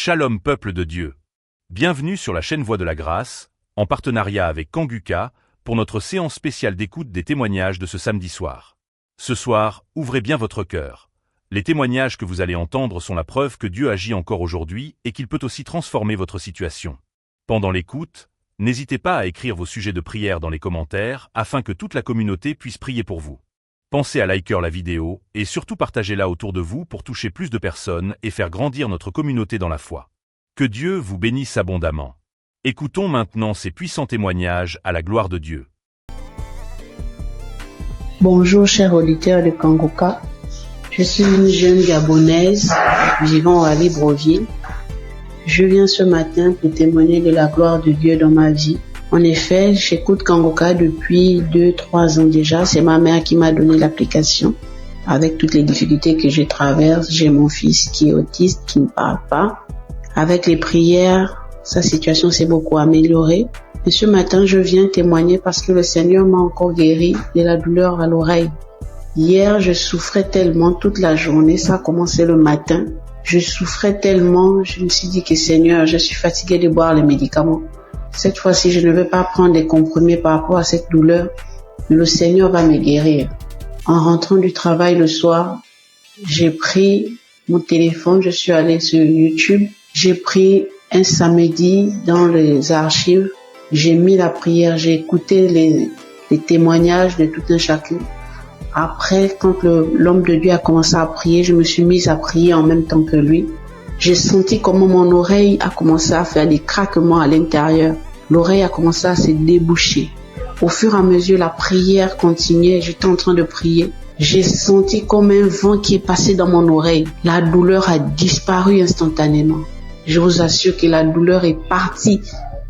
Shalom peuple de Dieu. Bienvenue sur la chaîne Voix de la Grâce, en partenariat avec Kanguka, pour notre séance spéciale d'écoute des témoignages de ce samedi soir. Ce soir, ouvrez bien votre cœur. Les témoignages que vous allez entendre sont la preuve que Dieu agit encore aujourd'hui et qu'il peut aussi transformer votre situation. Pendant l'écoute, n'hésitez pas à écrire vos sujets de prière dans les commentaires afin que toute la communauté puisse prier pour vous. Pensez à liker la vidéo et surtout partagez-la autour de vous pour toucher plus de personnes et faire grandir notre communauté dans la foi. Que Dieu vous bénisse abondamment. Écoutons maintenant ces puissants témoignages à la gloire de Dieu. Bonjour chers auditeurs de Kanguka. Je suis une jeune Gabonaise vivant à Libreville. Je viens ce matin pour témoigner de la gloire de Dieu dans ma vie. En effet, j'écoute Kanguka depuis 2-3 ans déjà. C'est ma mère qui m'a donné l'application. Avec toutes les difficultés que je traverse, j'ai mon fils qui est autiste, qui ne parle pas. Avec les prières, sa situation s'est beaucoup améliorée. Et ce matin, je viens témoigner parce que le Seigneur m'a encore guéri de la douleur à l'oreille. Hier, je souffrais tellement toute la journée. Ça a commencé le matin. Je souffrais tellement, je me suis dit que Seigneur, je suis fatiguée de boire les médicaments. Cette fois-ci, je ne vais pas prendre des comprimés par rapport à cette douleur. Le Seigneur va me guérir. En rentrant du travail le soir, j'ai pris mon téléphone, je suis allée sur YouTube. J'ai pris un samedi dans les archives. J'ai mis la prière, j'ai écouté les témoignages de tout un chacun. Après, quand l'homme de Dieu a commencé à prier, je me suis mise à prier en même temps que lui. J'ai senti comment mon oreille a commencé à faire des craquements à l'intérieur. L'oreille a commencé à se déboucher. Au fur et à mesure, la prière continuait. J'étais en train de prier. J'ai senti comme un vent qui est passé dans mon oreille. La douleur a disparu instantanément. Je vous assure que la douleur est partie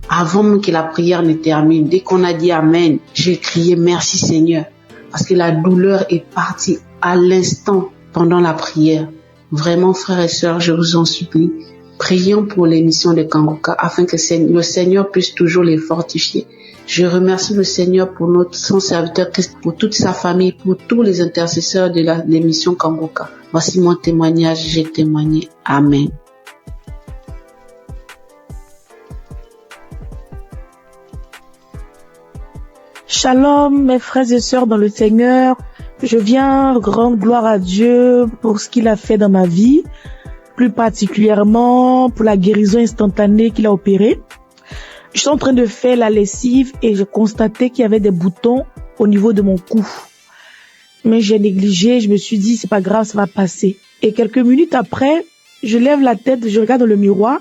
avant même que la prière ne termine. Dès qu'on a dit Amen, j'ai crié merci Seigneur. Parce que la douleur est partie à l'instant pendant la prière. Vraiment, frères et sœurs, je vous en supplie, prions pour l'émission de Kanguka afin que le Seigneur puisse toujours les fortifier. Je remercie le Seigneur pour son serviteur Christ, pour toute sa famille, pour tous les intercesseurs de l'émission Kanguka. Voici mon témoignage, j'ai témoigné. Amen. Shalom, mes frères et sœurs dans le Seigneur. Je viens rendre gloire à Dieu pour ce qu'il a fait dans ma vie, plus particulièrement pour la guérison instantanée qu'il a opérée. Je suis en train de faire la lessive et j'ai constaté qu'il y avait des boutons au niveau de mon cou. Mais j'ai négligé, je me suis dit c'est pas grave, ça va passer. Et quelques minutes après, je lève la tête, je regarde dans le miroir,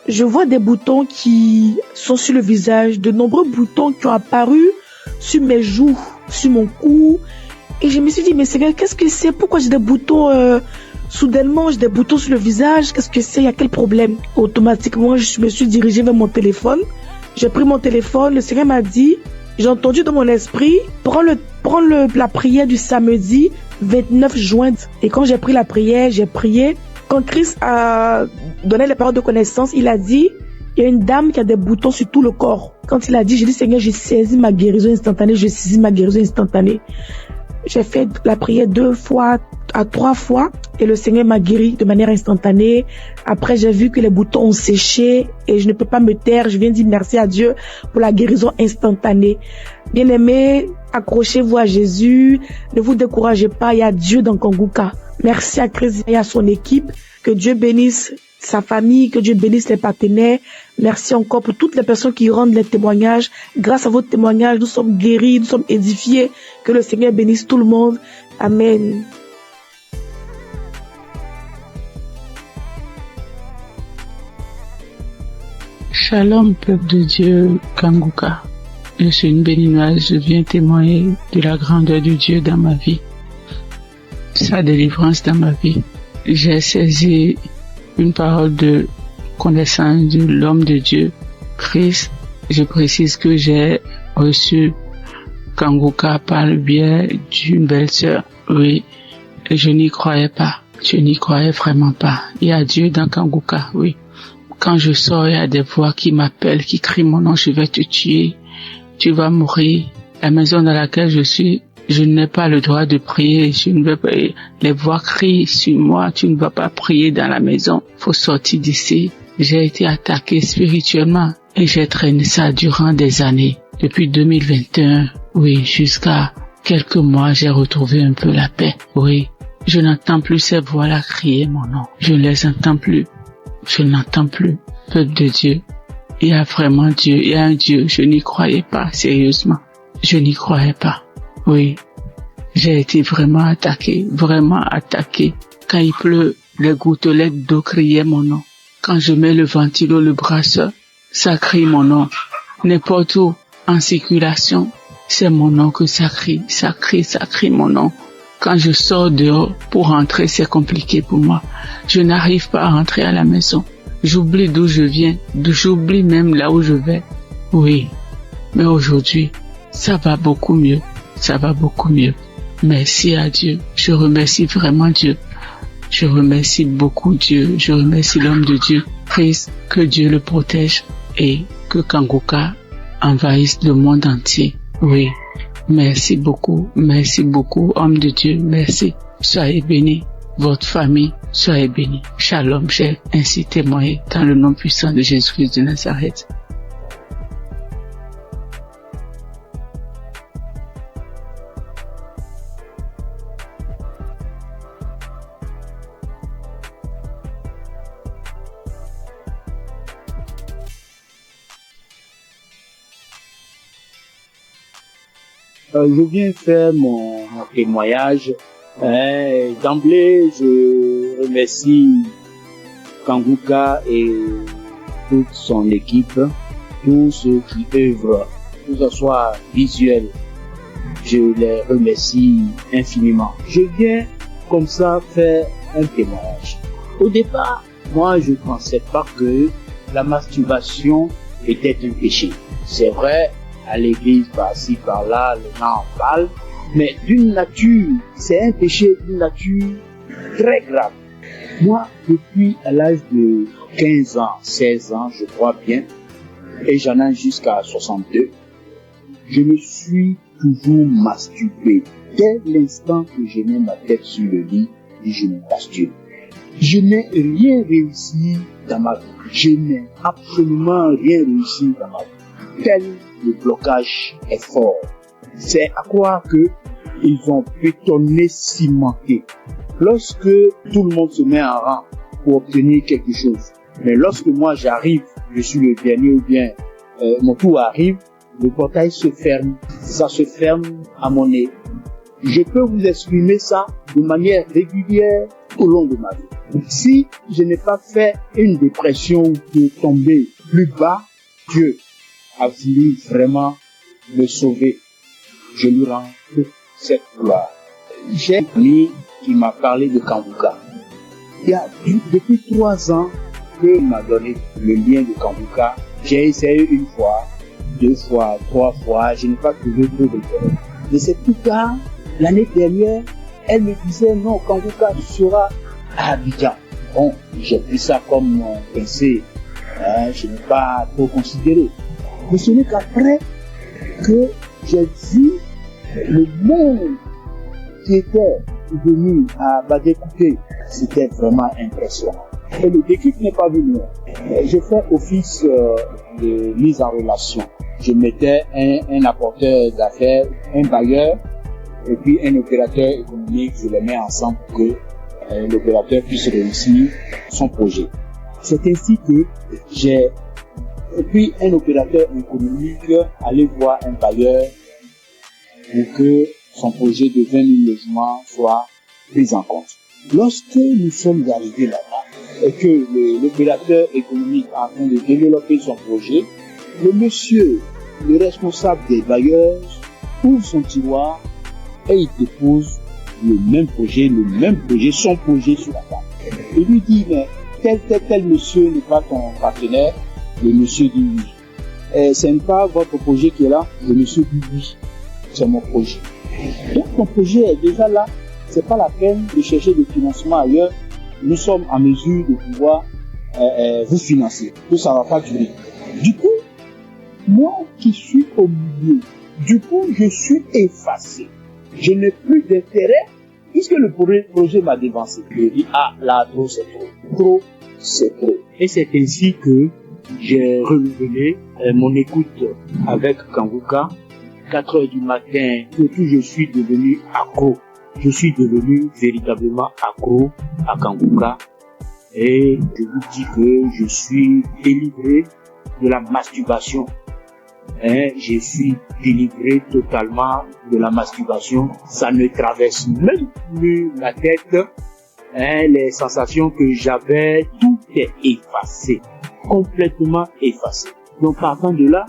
je vois des boutons qui sont sur le visage, de nombreux boutons qui ont apparu sur mes joues, sur mon cou. Et je me suis dit, mais Seigneur, qu'est-ce que c'est? Pourquoi j'ai des boutons soudainement, j'ai des boutons sur le visage? Qu'est-ce que c'est? Il y a quel problème? Automatiquement, je me suis dirigée vers mon téléphone. J'ai pris mon téléphone. Le Seigneur m'a dit, j'ai entendu dans mon esprit, prends la prière du samedi 29 juin. Et quand j'ai pris la prière, j'ai prié. Quand Christ a donné les paroles de connaissance, il a dit, il y a une dame qui a des boutons sur tout le corps. Quand il a dit, j'ai dit, Seigneur, j'ai saisi ma guérison instantanée, j'ai saisi ma guérison instantanée. J'ai fait la prière 2 fois à 3 fois et le Seigneur m'a guéri de manière instantanée. Après, j'ai vu que les boutons ont séché et je ne peux pas me taire. Je viens dire merci à Dieu pour la guérison instantanée. Bien-aimés, accrochez-vous à Jésus. Ne vous découragez pas. Il y a Dieu dans Kanguka. Merci à Christ et à son équipe. Que Dieu bénisse sa famille, que Dieu bénisse les partenaires. Merci encore pour toutes les personnes qui rendent les témoignages. Grâce à vos témoignages, nous sommes guéris, nous sommes édifiés. Que le Seigneur bénisse tout le monde. Amen. Shalom, peuple de Dieu, Kanguka. Je suis une béninoise, je viens témoigner de la grandeur de Dieu dans ma vie, sa délivrance dans ma vie. J'ai saisi une parole de connaissance de l'homme de Dieu, Christ. Je précise que j'ai reçu Kanguka par le biais d'une belle-sœur. Oui, je n'y croyais pas. Je n'y croyais vraiment pas. Il y a Dieu dans Kanguka, oui. Quand je sors, il y a des voix qui m'appellent, qui crient mon nom, je vais te tuer, tu vas mourir. La maison dans laquelle je suis, Je n'ai pas le droit de prier. Je ne veux pas. Les voix crient sur moi. Tu ne vas pas prier dans la maison. Faut sortir d'ici. J'ai été attaqué spirituellement et j'ai traîné ça durant des années. Depuis 2021, oui, jusqu'à quelques mois, j'ai retrouvé un peu la paix. Oui, je n'entends plus ces voix-là crier mon nom. Je ne les entends plus. Je n'entends plus. Peuple de Dieu, il y a vraiment Dieu. Il y a un Dieu. Je n'y croyais pas, sérieusement. Je n'y croyais pas. Oui, j'ai été vraiment attaqué. Quand il pleut, les gouttelettes d'eau criaient mon nom. Quand je mets le ventilo, le brasseur, ça crie mon nom. N'importe où, en circulation, c'est mon nom que ça crie mon nom. Quand je sors dehors pour rentrer, c'est compliqué pour moi. Je n'arrive pas à rentrer à la maison. J'oublie d'où je viens, j'oublie même là où je vais. Oui, mais aujourd'hui, ça va beaucoup mieux. Merci à Dieu. Je remercie vraiment Dieu. Je remercie beaucoup Dieu. Je remercie l'homme de Dieu. Prie que Dieu le protège et que Kanguka envahisse le monde entier. Oui. Merci beaucoup, homme de Dieu, merci. Soyez bénis, votre famille, soyez bénis. Shalom, j'ai ainsi témoigné dans le nom puissant de Jésus-Christ de Nazareth. Je viens faire mon témoignage. D'emblée, je remercie Kanguka et toute son équipe, tous ceux qui œuvrent, que ce soit visuel. Je les remercie infiniment. Je viens comme ça faire un témoignage. Au départ, moi, je ne pensais pas que la masturbation était un péché. C'est vrai, à l'église, par-ci, par-là, les gens en parlent, mais d'une nature, c'est un péché d'une nature très grave. Moi, depuis à l'âge de 15 ans, 16 ans, je crois bien, et j'en ai jusqu'à 62, je me suis toujours masturbé. Dès l'instant que je mets ma tête sur le lit, je me masturbe. Je n'ai rien réussi dans ma vie. Je n'ai absolument rien réussi dans ma vie. Tel le blocage est fort. C'est à croire que ils ont bétonné, cimenté. Lorsque tout le monde se met en rang pour obtenir quelque chose, mais lorsque moi j'arrive, je suis le dernier ou bien mon tour arrive, le portail se ferme. Ça se ferme à mon nez. Je peux vous exprimer ça de manière régulière au long de ma vie. Si je n'ai pas fait une dépression de tomber plus bas, Dieu a voulu vraiment me sauver. Je lui rends toute cette gloire. J'ai un ami qui m'a parlé de Kanguka. Il y a depuis 3 ans qu'il m'a donné le lien de Kanguka. J'ai essayé une fois, 2 fois, 3 fois, je n'ai pas trouvé trop de temps. Mais c'est plus tard, l'année dernière, elle me disait non, Kanguka sera à Abidjan. Bon, j'ai pris ça comme mon pensée. Je n'ai pas trop considéré. Mais ce n'est qu'après que j'ai vu le monde qui était venu à Badécoupé. C'était vraiment impressionnant. Et le déclic n'est pas venu. Je fais office de mise en relation. Je mettais un apporteur d'affaires, un bailleur, et puis un opérateur économique. Je les mets ensemble pour que l'opérateur puisse réussir son projet. C'est ainsi que j'ai, et puis un opérateur économique aller voir un bailleur pour que son projet de 20 000 logements soit pris en compte. Lorsque nous sommes arrivés là-bas et que l'opérateur économique est en train de développer son projet, le monsieur, le responsable des bailleurs, ouvre son tiroir et il dépose le même projet, son projet sur la table. Il lui dit, mais tel monsieur n'est pas ton partenaire. Le monsieur dit oui. Ce n'est pas votre projet qui est là. Le monsieur dit oui. C'est mon projet. Donc ton projet est déjà là. C'est pas la peine de chercher des financements ailleurs. Nous sommes en mesure de pouvoir vous financer. Que ça va pas durer. Du coup, moi qui suis au milieu, je suis effacé. je n'ai plus d'intérêt puisque le projet m'a dévancé. Je dis, ah, là, trop, c'est trop. Trop, c'est trop. Et c'est ainsi que j'ai renouvelé mon écoute avec Kanguka. 4 heures du matin, surtout je suis devenu accro. Je suis devenu véritablement accro à Kanguka. Et je vous dis que je suis délivré de la masturbation. Je suis délivré totalement de la masturbation. Ça ne traverse même plus ma tête. Les sensations que j'avais, tout est effacé. Complètement effacé. Donc partant de là,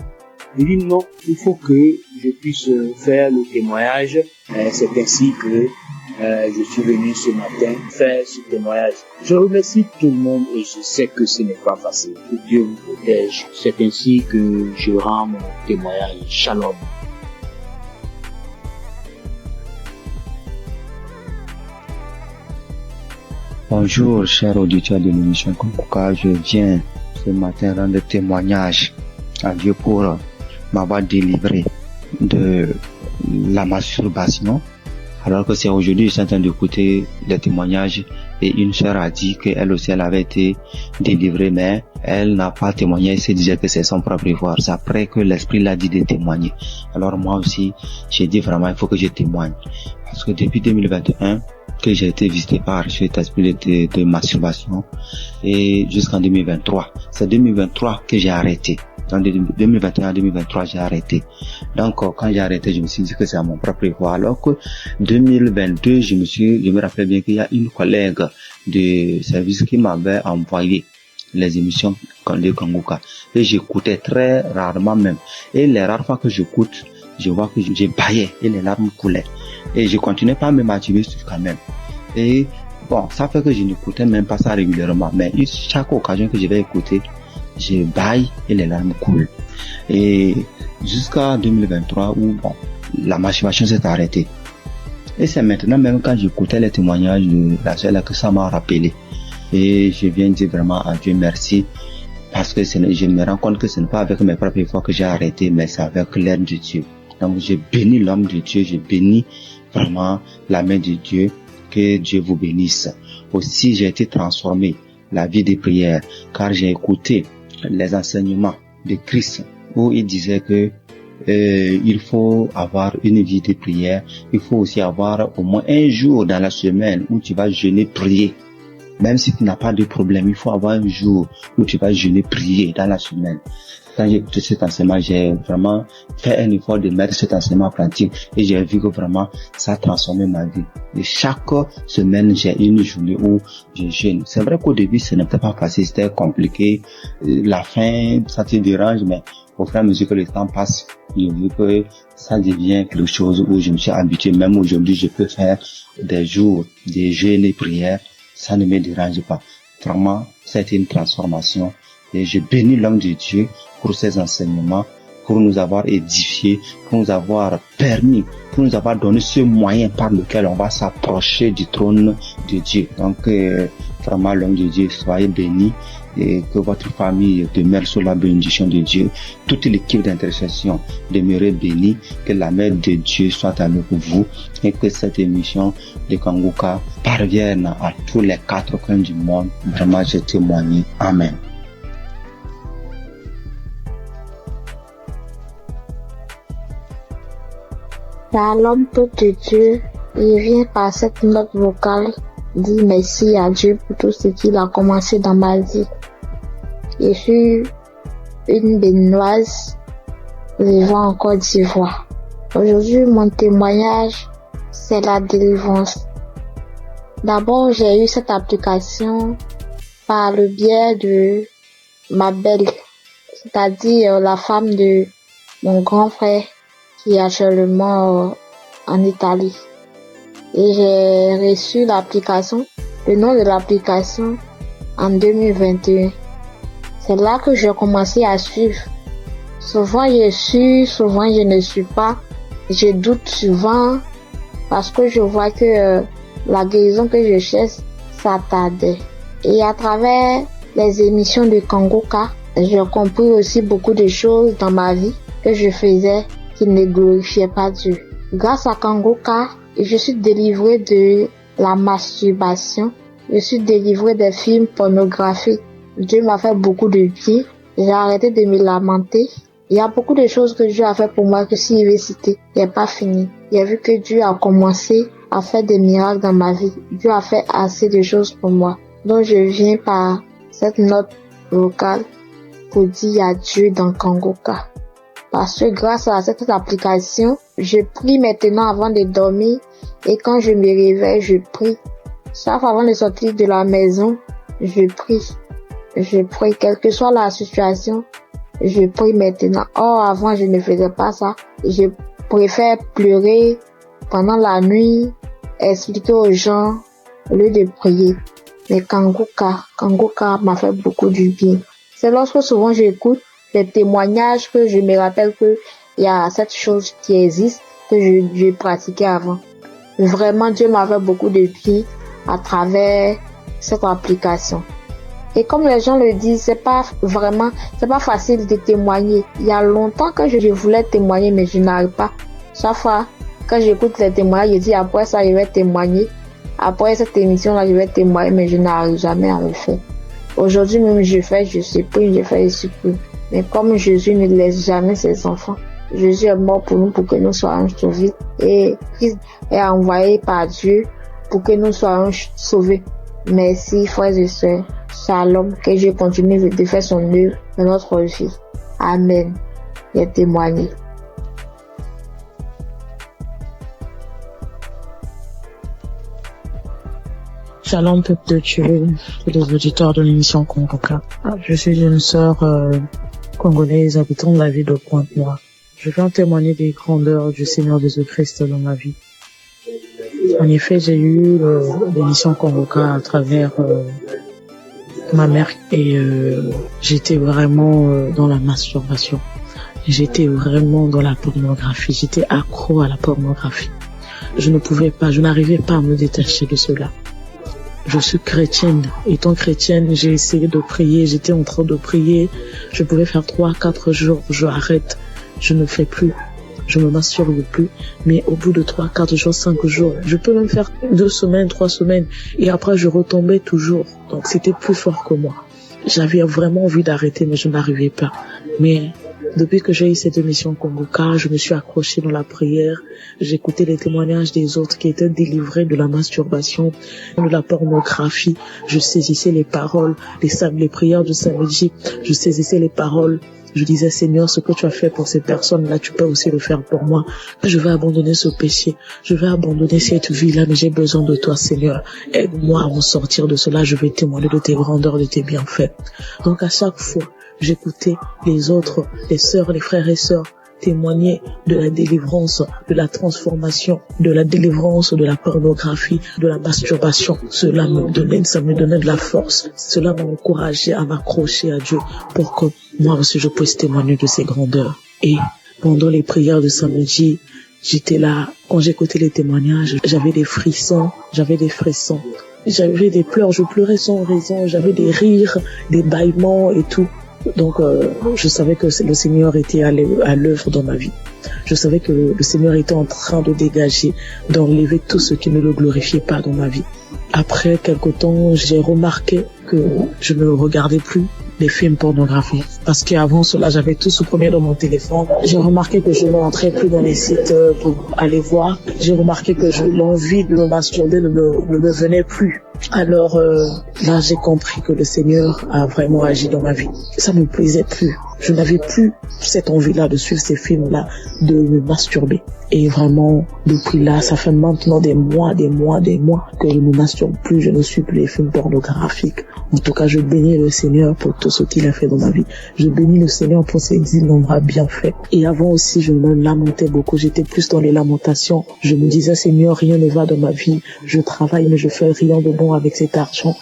je dis non, il faut que je puisse faire le témoignage. C'est ainsi que je suis venu ce matin faire ce témoignage. Je remercie tout le monde et je sais que ce n'est pas facile. Que Dieu vous protège. C'est ainsi que je rends mon témoignage. Shalom. Bonjour, chers auditeurs de l'émission Kanguka. Je viens ce matin rendre témoignage à Dieu pour m'avoir délivré de la masturbation. Alors que c'est aujourd'hui, je suis en train d'écouter les témoignages et une sœur a dit qu'elle aussi, elle avait été délivrée, mais elle n'a pas témoigné, elle se disait que c'est son propre devoir. C'est après que l'Esprit l'a dit de témoigner. Alors moi aussi, j'ai dit vraiment, il faut que je témoigne. Parce que depuis 2021, que j'ai été visité par cet esprit de masturbation et jusqu'en 2023. C'est 2023 que j'ai arrêté. En 2021 à 2023, j'ai arrêté. Donc, quand j'ai arrêté, je me suis dit que c'est à mon propre devoir. Alors que 2022, je me rappelle bien qu'il y a une collègue de service qui m'avait envoyé les émissions de Kanguka. Et j'écoutais très rarement même. Et les rares fois que j'écoute, je vois que j'ai baillé et les larmes coulaient. Et je continuais pas à me masturber quand même. Et bon, ça fait que je n'écoutais même pas ça régulièrement. Mais chaque occasion que je vais écouter, je baille et les larmes coulent. Et jusqu'à 2023 où bon, la masturbation s'est arrêtée. Et c'est maintenant même quand j'écoutais les témoignages de la sœur là que ça m'a rappelé. Et je viens dire vraiment à Dieu merci. Parce que je me rends compte que ce n'est pas avec mes propres efforts que j'ai arrêté, mais c'est avec l'aide de Dieu. Donc j'ai béni l'homme de Dieu, j'ai béni vraiment la main de Dieu. Que Dieu vous bénisse. Aussi, j'ai été transformé la vie des prières, car j'ai écouté les enseignements de Christ où il disait que il faut avoir une vie de prière. Il faut aussi avoir au moins un jour dans la semaine où tu vas jeûner, prier. Même si tu n'as pas de problème, il faut avoir un jour où tu vas jeûner, prier dans la semaine. Quand j'ai écouté cet enseignement, j'ai vraiment fait un effort de mettre cet enseignement en pratique et j'ai vu que vraiment ça a transformé ma vie. Et chaque semaine, j'ai une journée où je jeûne. C'est vrai qu'au début, ce n'était pas facile, c'était compliqué. La faim, ça te dérange, mais au fur et à mesure que le temps passe, j'ai vu que ça devient quelque chose où je me suis habitué. Même aujourd'hui, je peux faire des jours de jeûne et prière. Ça ne me dérange pas. Vraiment, c'était une transformation. Et je bénis l'homme de Dieu pour ses enseignements, pour nous avoir édifiés, pour nous avoir permis, pour nous avoir donné ce moyen par lequel on va s'approcher du trône de Dieu. Donc, vraiment, l'homme de Dieu, soyez bénis et que votre famille demeure sous la bénédiction de Dieu. Toute l'équipe d'intercession demeure bénie, que la main de Dieu soit avec vous et que cette émission de Kanguka parvienne à tous les 4 coins du monde. Vraiment, je témoigne. Amen. L'homme de Dieu, il vient par cette note vocale dire merci à Dieu pour tout ce qu'il a commencé dans ma vie. Je suis une béninoise vivant en Côte d'Ivoire. Aujourd'hui, mon témoignage, c'est la délivrance. D'abord, j'ai eu cette application par le biais de ma belle, c'est-à-dire la femme de mon grand frère qui est actuellement en Italie. Et j'ai reçu l'application, le nom de l'application en 2021. C'est là que j'ai commencé à suivre. Souvent je suis, souvent je ne suis pas. Je doute souvent parce que je vois que la guérison que je cherche, ça tardait. Et à travers les émissions de Kanguka, j'ai compris aussi beaucoup de choses dans ma vie que je faisais qui ne glorifiaient pas Dieu. Grâce à Kanguka, je suis délivrée de la masturbation. Je suis délivrée des films pornographiques. Dieu m'a fait beaucoup de bien. J'ai arrêté de me lamenter. Il y a beaucoup de choses que Dieu a fait pour moi que si je vais citer, il n'est pas fini. J'ai vu que Dieu a commencé à faire des miracles dans ma vie. Dieu a fait assez de choses pour moi. Donc je viens par cette note vocale pour dire adieu dans Kanguka. Parce que grâce à cette application, je prie maintenant avant de dormir et quand je me réveille, je prie. Chaque fois avant de sortir de la maison, je prie. Je prie, quelle que soit la situation, je prie maintenant. Or, avant, je ne faisais pas ça. Je préfère pleurer pendant la nuit, expliquer aux gens au lieu de prier. Mais Kanguka m'a fait beaucoup du bien. C'est lorsque souvent j'écoute les témoignages que je me rappelle que il y a cette chose qui existe que je pratiquais avant. Vraiment, Dieu m'a fait beaucoup de bien à travers cette application. Et comme les gens le disent, c'est pas facile de témoigner. Il y a longtemps que je voulais témoigner, mais je n'arrive pas. Chaque fois, quand j'écoute les témoignages, je dis après ça, je vais témoigner. Après cette émission-là, je vais témoigner, mais je n'arrive jamais à le faire. Aujourd'hui même, je supprime. Mais comme Jésus ne laisse jamais ses enfants, Jésus est mort pour nous, pour que nous soyons sauvés. Et Christ est envoyé par Dieu pour que nous soyons sauvés. Merci, frères et sœurs. Shalom, que Dieu continue de faire son œuvre dans notre vie. Amen. J'ai témoigné. Shalom, peuple de Dieu, et les auditeurs de l'émission Kanguka. Je suis une sœur congolaise habitant de la ville de Pointe-Noire. Je viens témoigner des grandeurs du Seigneur Jésus-Christ dans ma vie. En effet, j'ai eu l'émission Kanguka à travers ma mère et j'étais vraiment dans la masturbation. J'étais vraiment dans la pornographie. J'étais accro à la pornographie. Je n'arrivais pas à me détacher de cela. Je suis chrétienne. Étant chrétienne, j'ai essayé de prier. J'étais en train de prier. Je pouvais faire 3-4 jours. Je arrête. Je ne fais plus. Je me masturbe plus. Mais au bout de 3-4 jours, 5 jours, je peux même faire 2 semaines, 3 semaines. Et après, je retombais toujours. Donc, c'était plus fort que moi. J'avais vraiment envie d'arrêter, mais je n'arrivais pas. Mais depuis que j'ai eu cette émission Kanguka, je me suis accrochée dans la prière. J'écoutais les témoignages des autres qui étaient délivrés de la masturbation, de la pornographie. Je saisissais les paroles, les prières du samedi. Je saisissais les paroles. Je disais, Seigneur, ce que tu as fait pour ces personnes-là, tu peux aussi le faire pour moi. Je vais abandonner ce péché. Je vais abandonner cette vie-là, mais j'ai besoin de toi, Seigneur. Aide-moi à m'en sortir de cela. Je vais témoigner de tes grandeurs, de tes bienfaits. Donc, à chaque fois, j'écoutais les autres, les sœurs, les frères et sœurs, témoigner de la délivrance, de la transformation, de la délivrance de la pornographie, de la masturbation. Cela me donnait de la force. Cela m'a encouragé à m'accrocher à Dieu pour que moi aussi je puisse témoigner de ses grandeurs. Et pendant les prières de samedi, j'étais là, quand j'écoutais les témoignages, j'avais des frissons. J'avais des pleurs, je pleurais sans raison, j'avais des rires, des bâillements et tout. Donc, je savais que le Seigneur était à l'œuvre dans ma vie. Je savais que le Seigneur était en train de dégager, d'enlever tout ce qui ne le glorifiait pas dans ma vie. Après quelque temps, j'ai remarqué que je ne regardais plus les films pornographiques. Parce qu'avant cela, j'avais tout supprimé dans mon téléphone. J'ai remarqué que je ne rentrais plus dans les sites pour aller voir. J'ai remarqué que l'envie de me masturber ne me venait plus. Alors là, j'ai compris que le Seigneur a vraiment agi dans ma vie. Ça ne me plaisait plus. Je n'avais plus cette envie-là de suivre ces films-là, de me masturber. Et vraiment, depuis là, ça fait maintenant des mois que je ne masturbe plus, je ne suis plus les films pornographiques. En tout cas, je bénis le Seigneur pour tout ce qu'il a fait dans ma vie. Je bénis le Seigneur pour ses innombrables bienfaits. Et avant aussi, je me lamentais beaucoup. J'étais plus dans les lamentations. Je me disais, Seigneur, rien ne va dans ma vie. Je travaille, mais je fais rien de bon avec cet argent.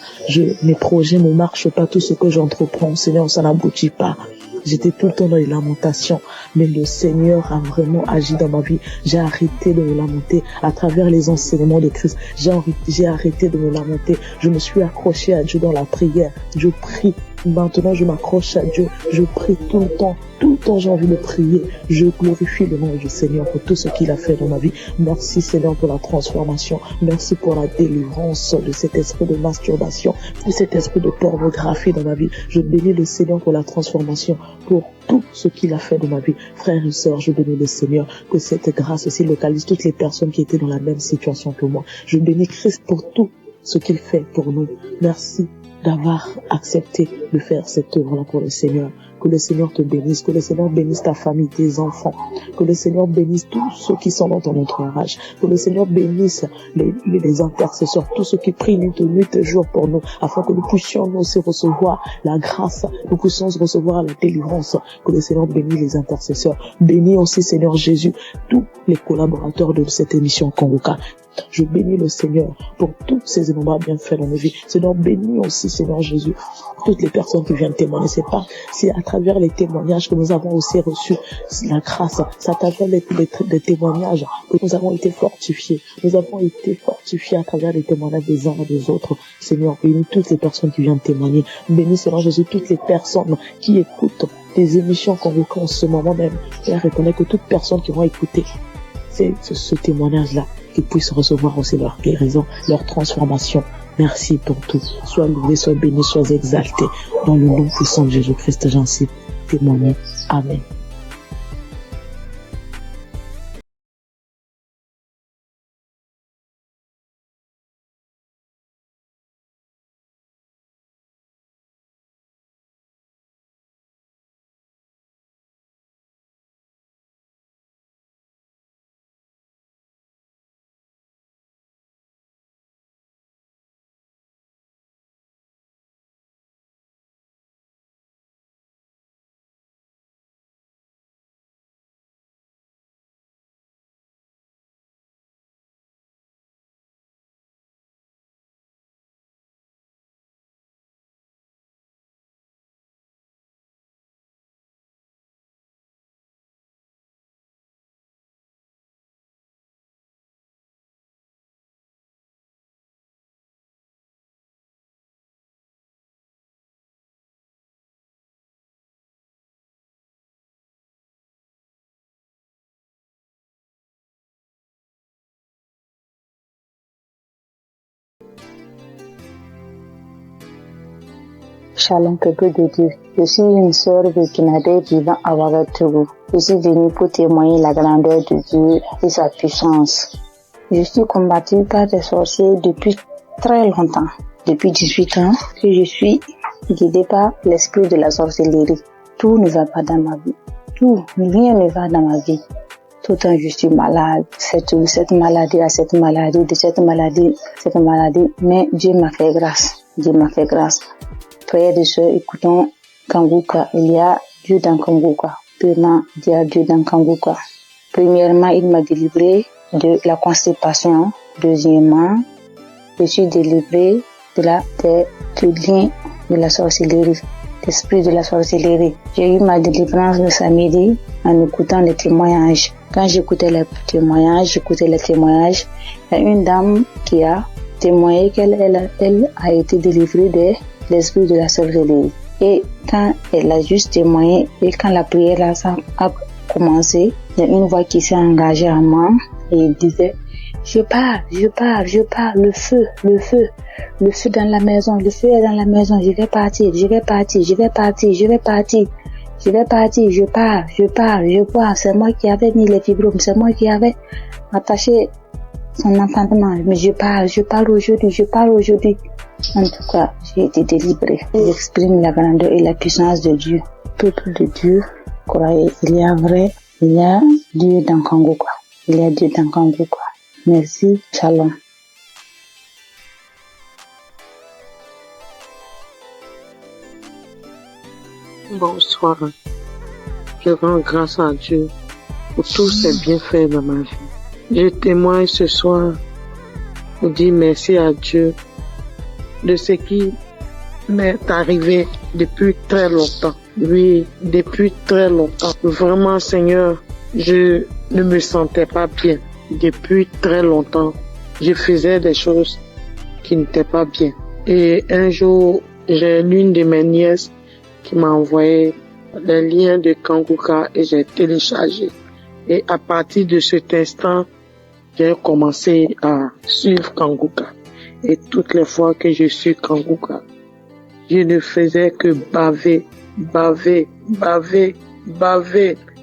Mes projets ne marchent pas. Tout ce que j'entreprends, Seigneur, ça n'aboutit pas. J'étais tout le temps dans les lamentations, mais le Seigneur a vraiment agi dans ma vie. J'ai arrêté de me lamenter à travers les enseignements de Christ. J'ai arrêté de me lamenter. Je me suis accroché à Dieu dans la prière. Je prie. Maintenant, je m'accroche à Dieu. Je prie tout le temps. Tout temps j'ai envie de prier, je glorifie le nom du Seigneur pour tout ce qu'il a fait dans ma vie. Merci Seigneur pour la transformation. Merci pour la délivrance de cet esprit de masturbation, de cet esprit de pornographie dans ma vie. Je bénis le Seigneur pour la transformation, pour tout ce qu'il a fait dans ma vie. Frères et sœurs, je bénis le Seigneur que cette grâce aussi localise toutes les personnes qui étaient dans la même situation que moi. Je bénis Christ pour tout ce qu'il fait pour nous. Merci d'avoir accepté de faire cette œuvre-là pour le Seigneur. Que le Seigneur te bénisse, que le Seigneur bénisse ta famille, tes enfants, que le Seigneur bénisse tous ceux qui sont dans ton entourage, que le Seigneur bénisse les intercesseurs, tous ceux qui prient nuit et jour pour nous, afin que nous puissions nous aussi recevoir la grâce, nous puissions recevoir la délivrance. Que le Seigneur bénisse les intercesseurs. Bénis aussi, Seigneur Jésus, tous les collaborateurs de cette émission Kanguka. Je bénis le Seigneur pour tous ces innombrables bienfaits dans nos vies. Seigneur, bénis aussi, Seigneur Jésus, toutes les personnes qui viennent témoigner. C'est à travers les témoignages que nous avons aussi reçu la grâce. C'est à travers les témoignages que nous avons été fortifiés. Nous avons été fortifiés à travers les témoignages des uns et des autres. Seigneur, bénis toutes les personnes qui viennent témoigner. Bénis, Seigneur Jésus, toutes les personnes qui écoutent des émissions qu'on vous en ce moment même. Père, reconnais que toutes personnes qui vont écouter ce témoignage-là, qu'ils puissent recevoir aussi leur guérison, leur transformation. Merci pour tout. Sois loué, sois béni, sois exalté. Dans le nom puissant de Jésus-Christ, j'en suis témoigné. Amen. Shalom, peuple de Dieu. Je suis une sœur burkinabé vivant à Ouagadougou. Je suis venue pour témoigner la grandeur de Dieu et sa puissance. Je suis combattue par des sorciers depuis très longtemps. Depuis 18 ans que je suis guidée par l'esprit de la sorcellerie. Tout ne va pas dans ma vie. Rien ne va dans ma vie. Tout le temps je suis malade. Cette maladie, mais Dieu m'a fait grâce. Frères et sœurs, écoutons Kanguka. Il y a Dieu dans Kanguka. Premièrement, il y a Dieu dans Kanguka. Premièrement, il m'a délivré de la constipation. Deuxièmement, je suis délivré du lien de la sorcellerie, l'esprit de la sorcellerie. J'ai eu ma délivrance le samedi en écoutant les témoignages. Quand j'écoutais les témoignages, il y a une dame qui a témoigné qu'elle a été délivrée de l'esprit de la sorcellerie. Et quand elle a juste témoigné et quand la prière a commencé, il y a une voix qui s'est engagée en moi et elle disait: je pars, le feu dans la maison, le feu est dans la maison, je vais partir, je pars, c'est moi qui avais mis les fibromes, c'est moi qui avais attaché son enfantement, mais je pars aujourd'hui. En tout cas, j'ai été délivrée. J'exprime la grandeur et la puissance de Dieu. Peuple de Dieu, croyez, il y a Dieu dans Kanguka. Merci, shalom. Bonsoir. Je rends grâce à Dieu pour tous ses bienfaits dans ma vie. Je témoigne ce soir pour dire merci à Dieu de ce qui m'est arrivé depuis très longtemps. Oui, depuis très longtemps. Vraiment, Seigneur, je ne me sentais pas bien. Depuis très longtemps, je faisais des choses qui n'étaient pas bien. Et un jour, j'ai l'une de mes nièces qui m'a envoyé les liens de Kanguka et j'ai téléchargé. Et à partir de cet instant, j'ai commencé à suivre Kanguka. Et toutes les fois que je suis Kanguka, je ne faisais que baver.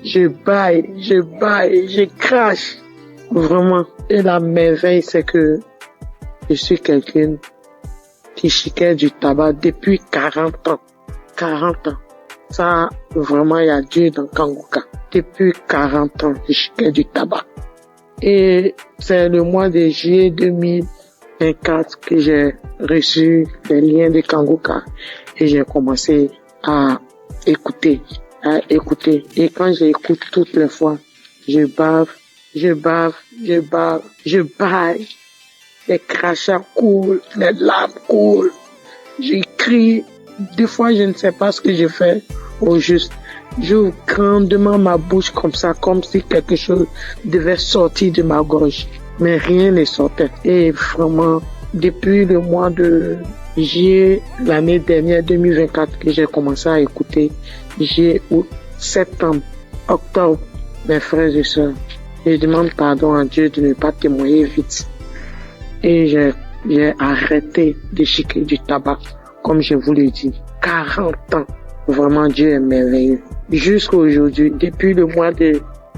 Je baille, je crache. Vraiment. Et la merveille, c'est que je suis quelqu'un qui chiquait du tabac depuis 40 ans. 40 ans. Ça, vraiment, il y a Dieu dans Kanguka. Depuis 40 ans, je chiquais du tabac. Et c'est le mois de juillet 2024 que j'ai reçu les liens de Kanguka et j'ai commencé à écouter. Et quand j'écoute toutes les fois, je baille. Les crachats coulent, les larmes coulent. Je crie. Des fois, je ne sais pas ce que je fais au juste. J'ouvre grandement ma bouche comme ça, comme si quelque chose devait sortir de ma gorge. Mais rien ne sortait. Et vraiment, depuis le mois de juillet, l'année dernière, 2024, que j'ai commencé à écouter, juillet, août, septembre, octobre, mes frères et sœurs, je demande pardon à Dieu de ne pas témoigner vite. Et j'ai arrêté de chiquer du tabac, comme je vous l'ai dit. 40 ans. Vraiment, Dieu est merveilleux. Jusqu'à aujourd'hui, depuis le mois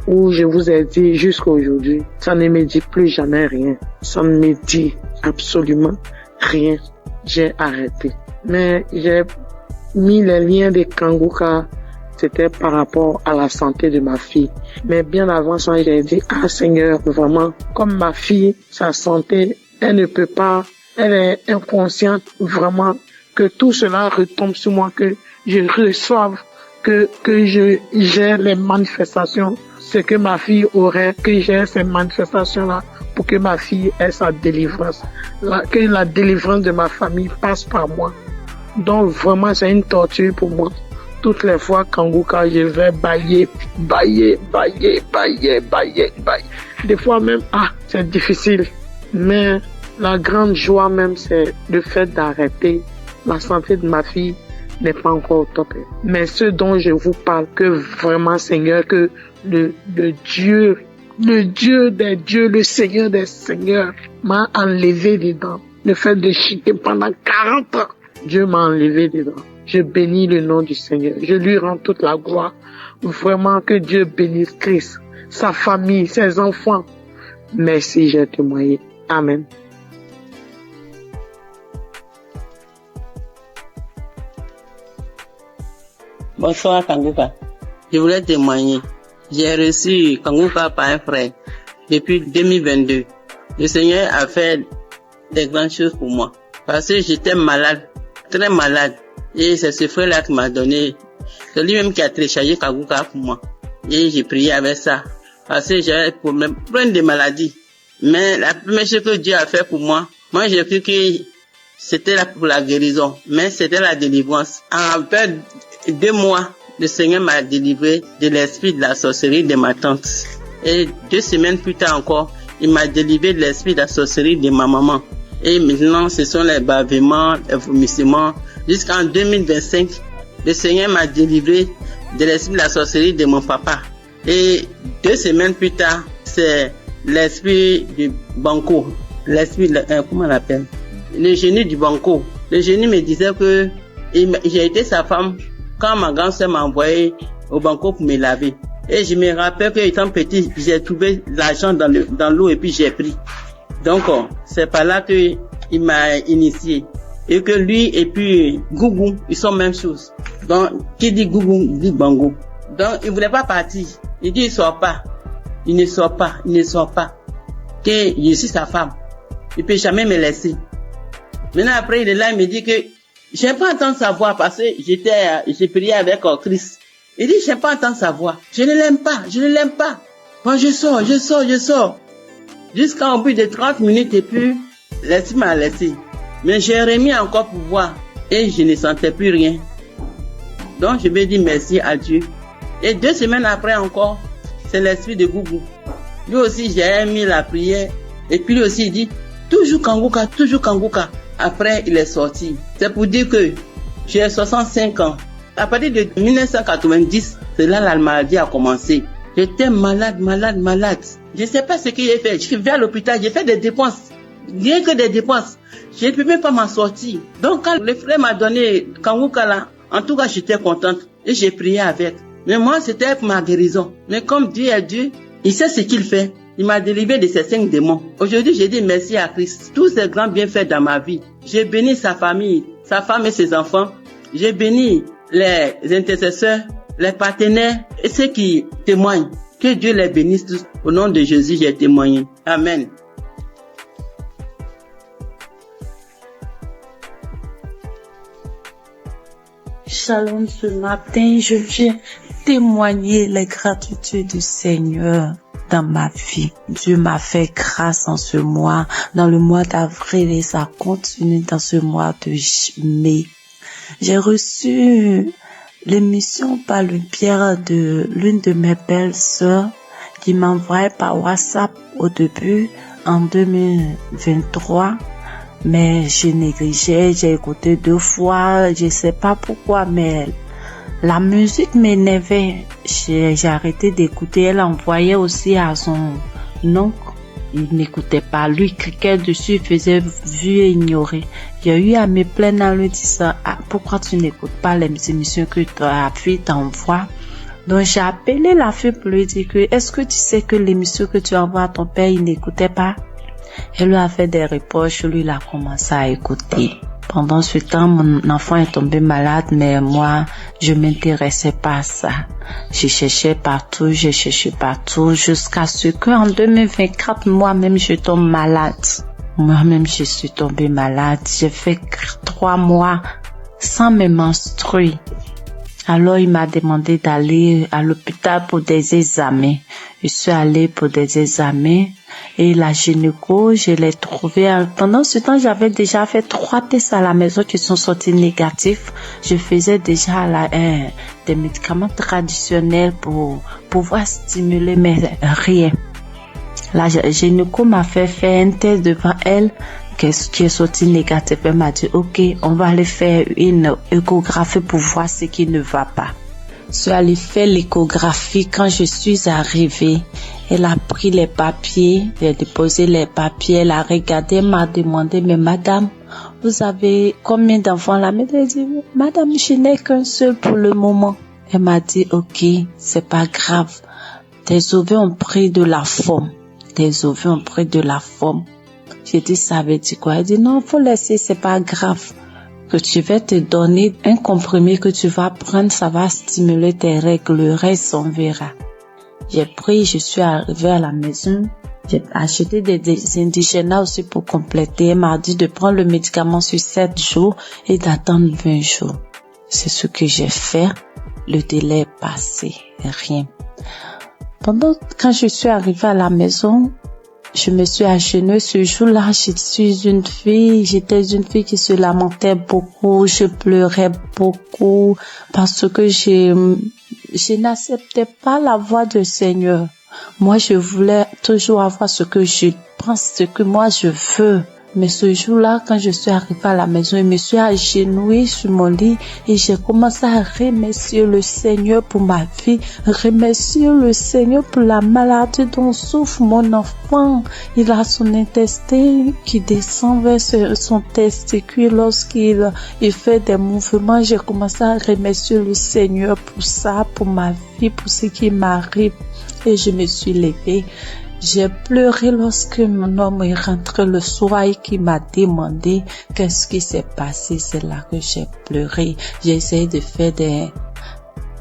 où je vous ai dit jusqu'à aujourd'hui, ça ne me dit plus jamais rien. Ça ne me dit absolument rien. J'ai arrêté. Mais j'ai mis les liens de Kanguka, c'était par rapport à la santé de ma fille. Mais bien avant ça, j'ai dit, Seigneur, vraiment, comme ma fille, sa santé, elle ne peut pas, elle est inconsciente, vraiment, que tout cela retombe sur moi, que je reçoive, que j'ai les manifestations, ce que ma fille aurait, que j'ai ces manifestations-là pour que ma fille ait sa délivrance, que la délivrance de ma famille passe par moi. Donc vraiment, c'est une torture pour moi. Toutes les fois, Kanguka, je vais bailler. Des fois même, c'est difficile. Mais la grande joie même, c'est le fait d'arrêter. La santé de ma fille n'est pas encore au top. Mais ce dont je vous parle, que vraiment, Seigneur, que le Dieu des dieux, le Seigneur des seigneurs m'a enlevé dedans. Le fait de chiquer pendant 40 ans, Dieu m'a enlevé dedans. Je bénis le nom du Seigneur. Je lui rends toute la gloire. Vraiment que Dieu bénisse Christ, sa famille, ses enfants. Merci, j'ai témoigné. Amen. Bonsoir Kanguka. Je voulais témoigner. J'ai reçu Kanguka par un frère depuis 2022. Le Seigneur a fait des grandes choses pour moi. Parce que j'étais malade, très malade. Et c'est ce frère-là qui m'a donné. C'est lui-même qui a téléchargé Kanguka pour moi. Et j'ai prié avec ça. Parce que j'avais plein de maladies. Mais la première chose que Dieu a fait pour moi j'ai cru que c'était là pour la guérison. Mais c'était la délivrance. En fait, 2 mois, le Seigneur m'a délivré de l'esprit de la sorcellerie de ma tante. Et 2 semaines plus tard encore, il m'a délivré de l'esprit de la sorcellerie de ma maman. Et maintenant, ce sont les bavements, les vomissements. Jusqu'en 2025, le Seigneur m'a délivré de l'esprit de la sorcellerie de mon papa. Et 2 semaines plus tard, c'est l'esprit du banco. L'esprit, comment on l'appelle? Le génie du banco. Le génie me disait que j'ai été sa femme quand ma grand-sœur m'a envoyé au banco pour me laver. Et je me rappelle que étant petit, j'ai trouvé l'argent dans l'eau et puis j'ai pris. Donc, c'est par là que il m'a initié. Et que lui et puis Gougou, ils sont même chose. Donc, qui dit Gougou, dit Bango. Donc, il voulait pas partir. Il dit, il ne sort pas. Que je suis sa femme. Il peut jamais me laisser. Maintenant, après, il est là, il me dit que j'aime pas entendre sa voix parce que j'ai prié avec Christ. Il dit, j'aime pas entendre sa voix. Je ne l'aime pas. Bon, je sors. Jusqu'à au bout de 30 minutes et puis, l'esprit m'a laissé. Mais j'ai remis encore pour voir et je ne sentais plus rien. Donc, je vais dire merci à Dieu. Et 2 semaines après encore, c'est l'esprit de Gougou. Lui aussi, j'ai mis la prière. Et puis lui aussi, il dit, toujours Kanguka. Après, il est sorti. C'est pour dire que j'ai 65 ans. À partir de 1990, c'est là la maladie a commencé. J'étais malade. Je ne sais pas ce que j'ai fait. Je suis venu à l'hôpital, j'ai fait des dépenses. Rien que des dépenses. Je ne peux même pas m'en sortir. Donc quand le frère m'a donné Kanguka là, en tout cas j'étais contente. Et j'ai prié avec. Mais moi c'était pour ma guérison. Mais comme Dieu est Dieu, il sait ce qu'il fait. Il m'a délivré de ces 5 démons. Aujourd'hui j'ai dit merci à Christ. Tous ces grands bienfaits dans ma vie. J'ai béni sa famille, sa femme et ses enfants. J'ai béni les intercesseurs, les partenaires et ceux qui témoignent. Que Dieu les bénisse tous. Au nom de Jésus, j'ai témoigné. Amen. Shalom, ce matin, je viens témoigner les gratitudes du Seigneur dans ma vie. Dieu m'a fait grâce en ce mois, dans le mois d'avril, et ça continue dans ce mois de mai. J'ai reçu l'émission par le biais de l'une de mes belles sœurs qui m'envoyait par WhatsApp au début en 2023. Mais je négligeais, j'ai écouté 2 fois, je sais pas pourquoi, mais la musique m'énervait. J'ai arrêté d'écouter. Elle envoyait aussi à son oncle. Il n'écoutait pas. Lui, cliquait dessus, il faisait vu et ignorer. J'ai eu à me plaindre en lui disant, pourquoi tu n'écoutes pas les émissions que ta fille t'envoie? Donc j'ai appelé la fille pour lui dire que, est-ce que tu sais que l'émission que tu envoies à ton père, il n'écoutait pas? Elle lui a fait des reproches, lui il a commencé à écouter. Pendant ce temps, mon enfant est tombé malade, mais moi, je m'intéressais pas à ça. J'ai cherché partout, jusqu'à ce qu'en 2024, moi-même, je tombe malade. Moi-même, je suis tombée malade. J'ai fait 3 mois sans me menstruer. Alors, il m'a demandé d'aller à l'hôpital pour des examens. Je suis allée pour des examens et la gynéco, je l'ai trouvée. Pendant ce temps, j'avais déjà fait 3 tests à la maison qui sont sortis négatifs. Je faisais déjà des médicaments traditionnels pour pouvoir stimuler, mais rien. La gynéco m'a fait faire un test devant elle qui est sorti négatif. Elle m'a dit, ok, on va aller faire une échographie pour voir ce qui ne va pas. Je suis allée faire l'échographie. Quand je suis arrivée, elle a pris les papiers, elle a déposé les papiers, elle a regardé, elle m'a demandé, mais madame, vous avez combien d'enfants là? Mais elle a dit, madame, je n'ai qu'un seul pour le moment. Elle m'a dit, ok, c'est pas grave. Tes ovaires ont pris de la forme. J'ai dit, ça veut dire quoi? Elle dit, non, faut laisser, c'est pas grave. Que tu vas te donner un comprimé que tu vas prendre, ça va stimuler tes règles, le reste on verra. J'ai pris, je suis arrivée à la maison, j'ai acheté des indigénas aussi pour compléter. Elle m'a dit de prendre le médicament sur 7 jours et d'attendre 20 jours. C'est ce que j'ai fait. Le délai est passé, rien. Quand je suis arrivée à la maison, je me suis agenouillée ce jour-là. J'étais une fille qui se lamentait beaucoup. Je pleurais beaucoup parce que je n'acceptais pas la voix du Seigneur. Moi, je voulais toujours avoir ce que je pense, ce que moi je veux. Mais ce jour-là, quand je suis arrivée à la maison, je me suis agenouillée sur mon lit et j'ai commencé à remercier le Seigneur pour ma vie, remercier le Seigneur pour la maladie dont souffre mon enfant. Il a son intestin qui descend vers son testicule lorsqu'il fait des mouvements. J'ai commencé à remercier le Seigneur pour ça, pour ma vie, pour ce qui m'arrive. Et je me suis levée. J'ai pleuré lorsque mon homme est rentré le soir et qui m'a demandé qu'est-ce qui s'est passé. C'est là que j'ai pleuré. J'ai essayé de faire des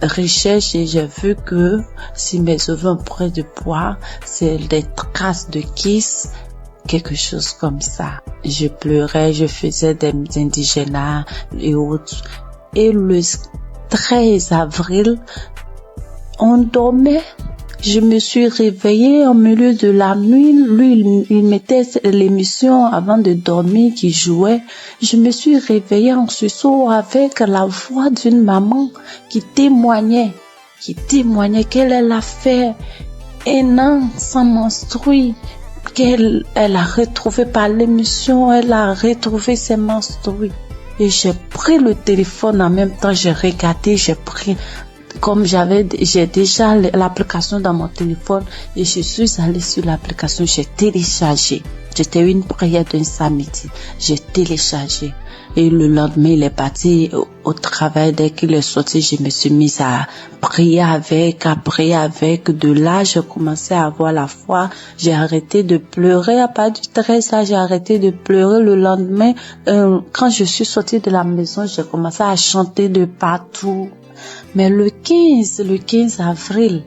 recherches et j'ai vu que si mes ovaires ont pris de poids, c'est des traces de kiss, quelque chose comme ça. Je pleurais, je faisais des indigénas et autres. Et le 13 avril, on dormait. Je me suis réveillée au milieu de la nuit. Lui, il mettait l'émission avant de dormir qui jouait. Je me suis réveillée en sursaut avec la voix d'une maman qui témoignait qu'elle a fait 1 an sans menstruer, qu'elle a retrouvé par l'émission, elle a retrouvé ses menstrues. Et j'ai pris le téléphone en même temps, j'ai regardé, j'ai pris, comme j'ai déjà l'application dans mon téléphone et je suis allée sur l'application, j'ai téléchargé. C'était une prière d'un samedi. J'ai téléchargé. Et le lendemain, il est parti au travail. Dès qu'il est sorti, je me suis mise à prier avec. De là, j'ai commencé à avoir la foi. J'ai arrêté de pleurer. À partir du 13, là, j'ai arrêté de pleurer. Le lendemain, quand je suis sortie de la maison, j'ai commencé à chanter de partout. Mais le 15 avril,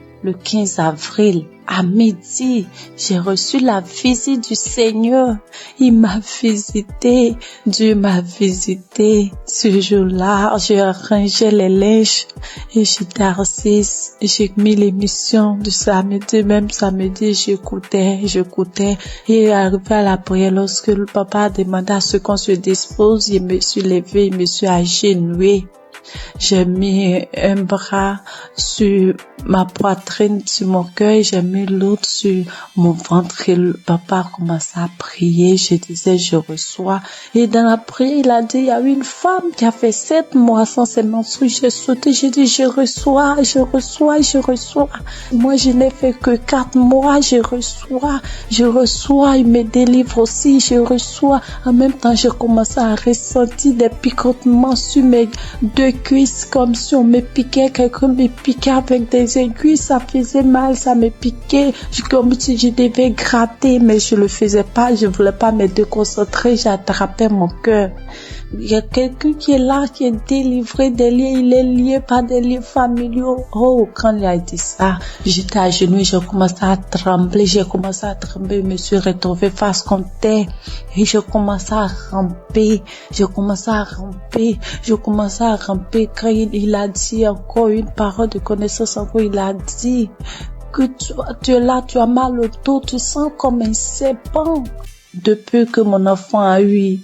à midi, j'ai reçu la visite du Seigneur. Il m'a visité. Dieu m'a visité. Ce jour-là, j'ai rangé les linges et j'étais assise. J'ai mis l'émission du samedi. Même samedi, j'écoutais. Et arrivé à la prière, lorsque le papa a demandé à ce qu'on se dispose, je me suis levée, je me suis agenouillée. J'ai mis un bras sur ma poitrine, sur mon cœur, j'ai mis l'autre sur mon ventre et le papa a commencé à prier. Je disais, je reçois. Et dans la prière, il a dit, il y a une femme qui a fait 7 mois sans ses menstrues. J'ai sauté, j'ai dit, je reçois. Moi, je n'ai fait que 4 mois, je reçois. Il me délivre aussi, je reçois. En même temps, j'ai commencé à ressentir des picotements sur mes 2 cuisses, comme si on me piquait, quelqu'un me piquait avec des aiguilles, ça faisait mal, ça me piquait, comme si je devais gratter, mais je le faisais pas, je voulais pas me déconcentrer, j'attrapais mon cœur. Il y a quelqu'un qui est là, qui est délivré des liens, il est lié par des liens familiaux. Oh, quand il a dit ça, j'étais à genoux, j'ai commencé à trembler, je me suis retrouvée face contre terre et je commençais à ramper. Quand il a dit encore une parole de connaissance, il a dit que tu es là, tu as mal au dos, tu sens comme un serpent. Depuis que mon enfant a eu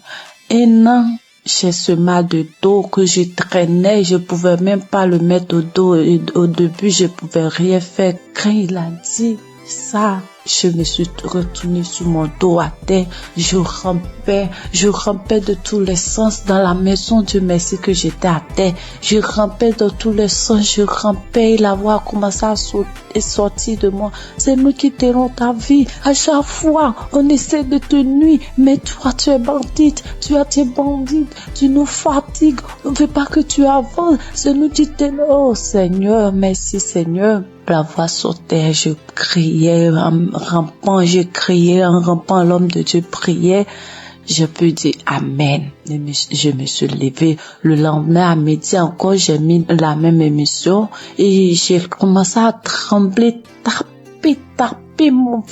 1 an, j'ai ce mal de dos que je traînais, je pouvais même pas le mettre au dos et au début je pouvais rien faire. Quand il a dit ça, je me suis retournée sur mon dos à terre, je rampais de tous les sens dans la maison. Dieu merci que j'étais à terre, je rampais dans tous les sens, et la voix a commencé à sortir de moi. C'est nous qui tenons ta vie. À chaque fois, on essaie de te nuire, mais toi, tu es bandite, tu nous fatigues, on ne veut pas que tu avances, c'est nous qui tenons. Oh Seigneur, merci Seigneur. La voix sautait, je criais en rampant, l'homme de Dieu priait. Je peux dire Amen. Je me suis levée. Le lendemain à midi encore, j'ai mis la même émission et j'ai commencé à trembler, taper mon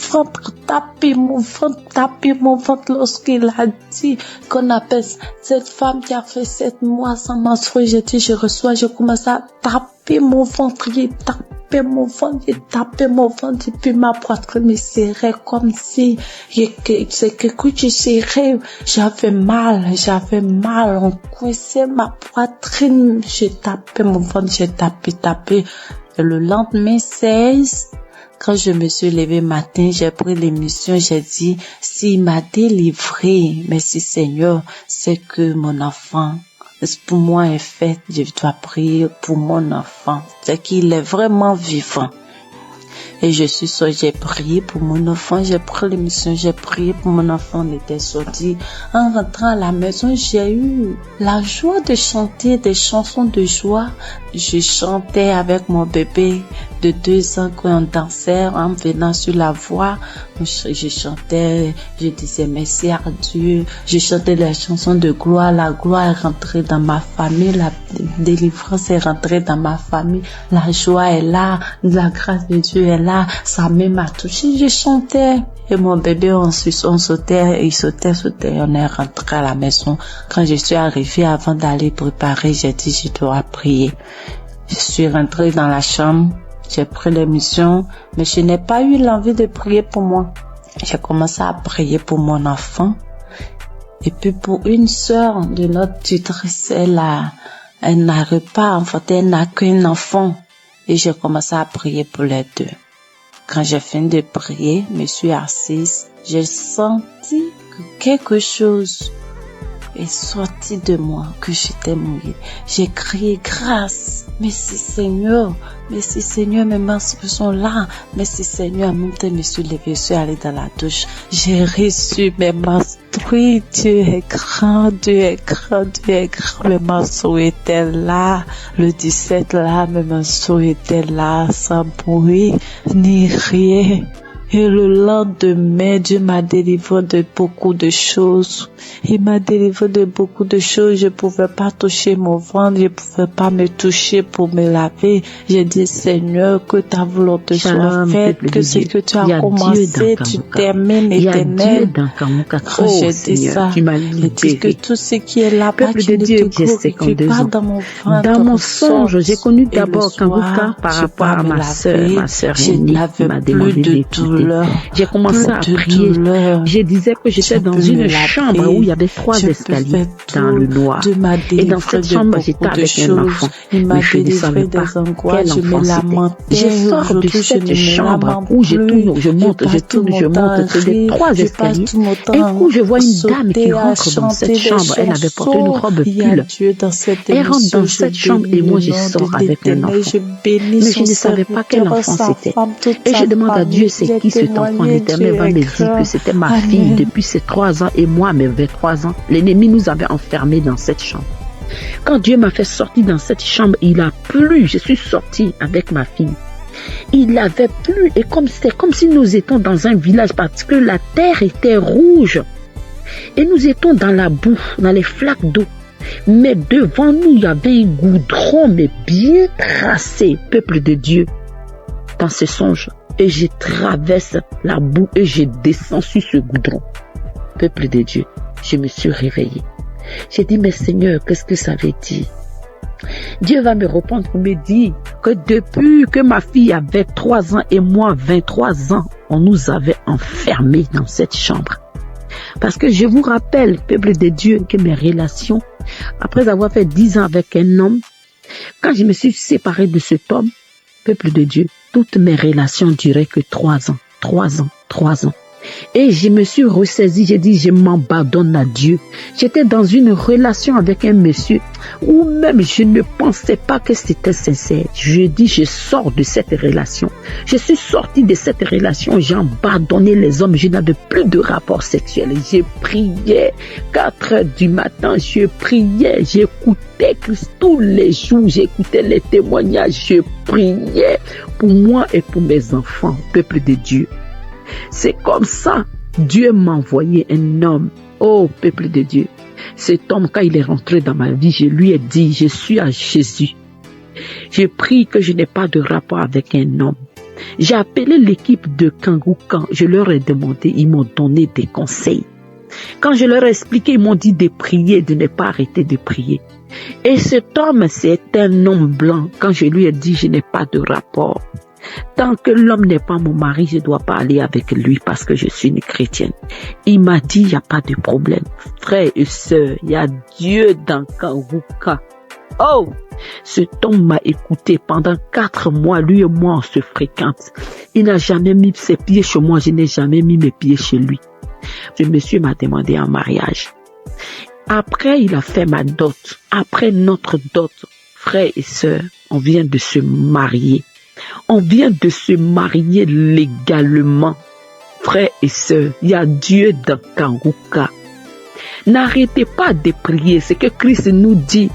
ventre lorsqu'il a dit qu'on appelle cette femme qui a fait 7 mois sans menstruer. J'ai dit je reçois, je commence à taper mon ventre, j'ai tapé mon ventre et puis ma poitrine me serrait comme si c'est quelque chose qui serrait. J'avais mal, on coinçait ma poitrine, j'ai tapé mon ventre, j'ai tapé. Et le lendemain 16, quand je me suis levée matin, j'ai pris l'émission, j'ai dit, s'il m'a délivré, merci Seigneur, c'est que mon enfant, pour moi est fait, je dois prier pour mon enfant, c'est qu'il est vraiment vivant. Et j'ai prié pour mon enfant, j'ai pris l'émission, j'ai prié pour mon enfant, on était sorti. En rentrant à la maison, j'ai eu la joie de chanter des chansons de joie. Je chantais avec mon bébé de 2 ans quand on dansait en venant sur la voie. Je chantais, je disais merci à Dieu. Je chantais les chansons de gloire. La gloire est rentrée dans ma famille. La délivrance est rentrée dans ma famille. La joie est là. La grâce de Dieu est là. Sa main m'a touché. Je chantais. Et mon bébé, on sautait, il sautait. On est rentré à la maison. Quand je suis arrivée, avant d'aller préparer, j'ai dit, je dois prier. Je suis rentrée dans la chambre. J'ai pris l'émission, mais je n'ai pas eu l'envie de prier pour moi. J'ai commencé à prier pour mon enfant. Et puis pour une sœur de notre tutrice, elle n'arrive pas à enfanter, elle n'a qu'un enfant. Et j'ai commencé à prier pour les 2. Quand j'ai fini de prier, je me suis assise, j'ai senti que quelque chose est sorti de moi, que j'étais mouillée. J'ai crié grâce. Merci Seigneur. Merci Seigneur, mes menstrues sont là. Merci Seigneur, en même temps, je me suis levée, je suis allée dans la douche. J'ai reçu mes menstrues. Dieu est grand, Dieu est grand, Dieu est grand. Mes menstrues étaient là. Le 17 là, mes menstrues étaient là, sans bruit, ni rien. Et le lendemain, Dieu m'a délivré de beaucoup de choses. Il m'a délivré de beaucoup de choses. Je pouvais pas toucher mon ventre. Je pouvais pas me toucher pour me laver. J'ai dit, Seigneur, que ta volonté soit faite, que ce que tu as commencé, tu termines, Éternel. Oh, j'ai dit ça. J'ai dit que tout ce qui est là-bas, tu ne te glorifies pas dans mon ventre. Dans mon songe, j'ai connu d'abord Kanguka par rapport à ma sœur aînée qui m'a demandé d'étudier. J'ai commencé à prier. Je disais que j'étais dans une chambre où il y avait 3 escaliers dans le noir. Et dans cette chambre, j'étais avec un enfant. Mais je ne savais pas quel enfant c'était. Je sors de cette chambre où je monte. C'est des 3 escaliers. Un coup, je vois une dame qui rentre dans cette chambre. Elle avait porté une robe pull. Elle rentre dans cette chambre et moi, je sors avec un enfant. Mais je ne savais pas quel enfant c'était. Et je demande à Dieu, c'est qui cet enfant? L'Éternel va me dire que c'était ma fille depuis ses 3 ans et moi, mes 23 ans. L'ennemi nous avait enfermés dans cette chambre. Quand Dieu m'a fait sortir dans cette chambre, il a plu. Je suis sortie avec ma fille. Il avait plu et c'était comme si nous étions dans un village parce que la terre était rouge. Et nous étions dans la boue, dans les flaques d'eau. Mais devant nous, il y avait un goudron, mais bien tracé, peuple de Dieu, dans ce songe. Et je traverse la boue et je descends sur ce goudron. Peuple de Dieu, je me suis réveillée. J'ai dit, mais Seigneur, qu'est-ce que ça veut dire? Dieu va me répondre pour me dire que depuis que ma fille avait 3 ans et moi 23 ans, on nous avait enfermés dans cette chambre. Parce que je vous rappelle, peuple de Dieu, que mes relations, après avoir fait 10 ans avec un homme, quand je me suis séparée de cet homme, peuple de Dieu, toutes mes relations duraient que 3 ans, 3 ans, 3 ans. Et je me suis ressaisie, j'ai dit, je m'abandonne à Dieu. J'étais dans une relation avec un monsieur où même je ne pensais pas que c'était sincère. Je dis, je sors de cette relation. Je suis sortie de cette relation, j'ai abandonné les hommes, je n'avais plus de rapport sexuel. J'ai prié 4 heures du matin, je priais, j'écoutais Christ tous les jours, j'écoutais les témoignages, je priais pour moi et pour mes enfants, peuple de Dieu. C'est comme ça, Dieu m'a envoyé un homme. Oh, peuple de Dieu. Cet homme, quand il est rentré dans ma vie, je lui ai dit, je suis à Jésus. J'ai pris que je n'ai pas de rapport avec un homme. J'ai appelé l'équipe de Kanguka. Je leur ai demandé, ils m'ont donné des conseils. Quand je leur ai expliqué, ils m'ont dit de prier, de ne pas arrêter de prier. Et cet homme, c'est un homme blanc. Quand je lui ai dit, je n'ai pas de rapport. Tant que l'homme n'est pas mon mari, je ne dois pas aller avec lui parce que je suis une chrétienne. Il m'a dit, il n'y a pas de problème. Frères et sœurs, il y a Dieu dans Kanguka. Oh! Cet homme m'a écouté pendant 4 mois. Lui et moi, on se fréquente. Il n'a jamais mis ses pieds chez moi. Je n'ai jamais mis mes pieds chez lui. Ce monsieur m'a demandé en mariage. Après, il a fait ma dot. Après notre dot, frères et sœurs, on vient de se marier. On vient de se marier légalement. Frères et sœurs, il y a Dieu dans Kanguka. N'arrêtez pas de prier. C'est que Christ nous dit.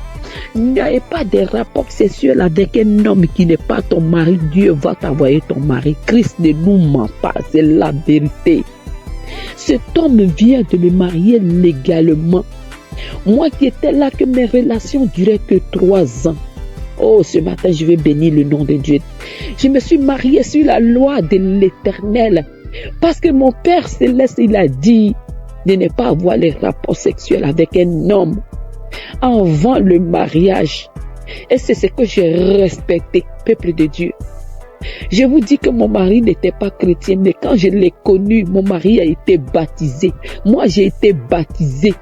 N'ayez pas de rapport sexuel avec un homme qui n'est pas ton mari. Dieu va t'envoyer ton mari. Christ ne nous ment pas. C'est la vérité. Cet homme vient de me marier légalement. Moi qui étais là, que mes relations duraient que 3 ans. Oh, ce matin, je vais bénir le nom de Dieu. Je me suis mariée sur la loi de l'Éternel. Parce que mon Père Céleste, il a dit de ne pas avoir les rapports sexuels avec un homme avant le mariage. Et c'est ce que j'ai respecté, peuple de Dieu. Je vous dis que mon mari n'était pas chrétien, mais quand je l'ai connu, mon mari a été baptisé. Moi, j'ai été baptisé.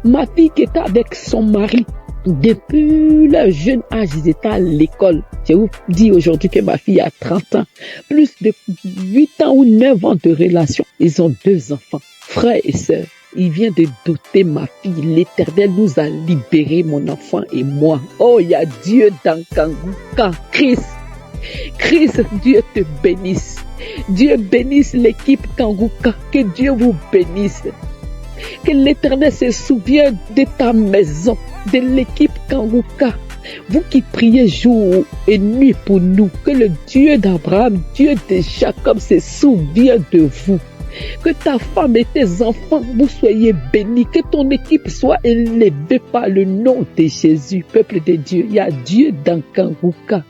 Ma fille qui était avec son mari, depuis le jeune âge, ils étaient à l'école. Je vous dis aujourd'hui que ma fille a 30 ans. Plus de 8 ans ou 9 ans de relation. Ils ont 2 enfants. Frères et sœurs, il vient de doter ma fille. L'Éternel nous a libérés, mon enfant et moi. Oh, il y a Dieu dans Kanguka. Christ, Dieu te bénisse. Dieu bénisse l'équipe Kanguka. Que Dieu vous bénisse. Que l'Éternel se souvienne de ta maison, de l'équipe Kanguka. Vous qui priez jour et nuit pour nous, que le Dieu d'Abraham, Dieu de Jacob se souvienne de vous. Que ta femme et tes enfants, vous soyez bénis. Que ton équipe soit élevée par le nom de Jésus. Peuple de Dieu, il y a Dieu dans Kanguka.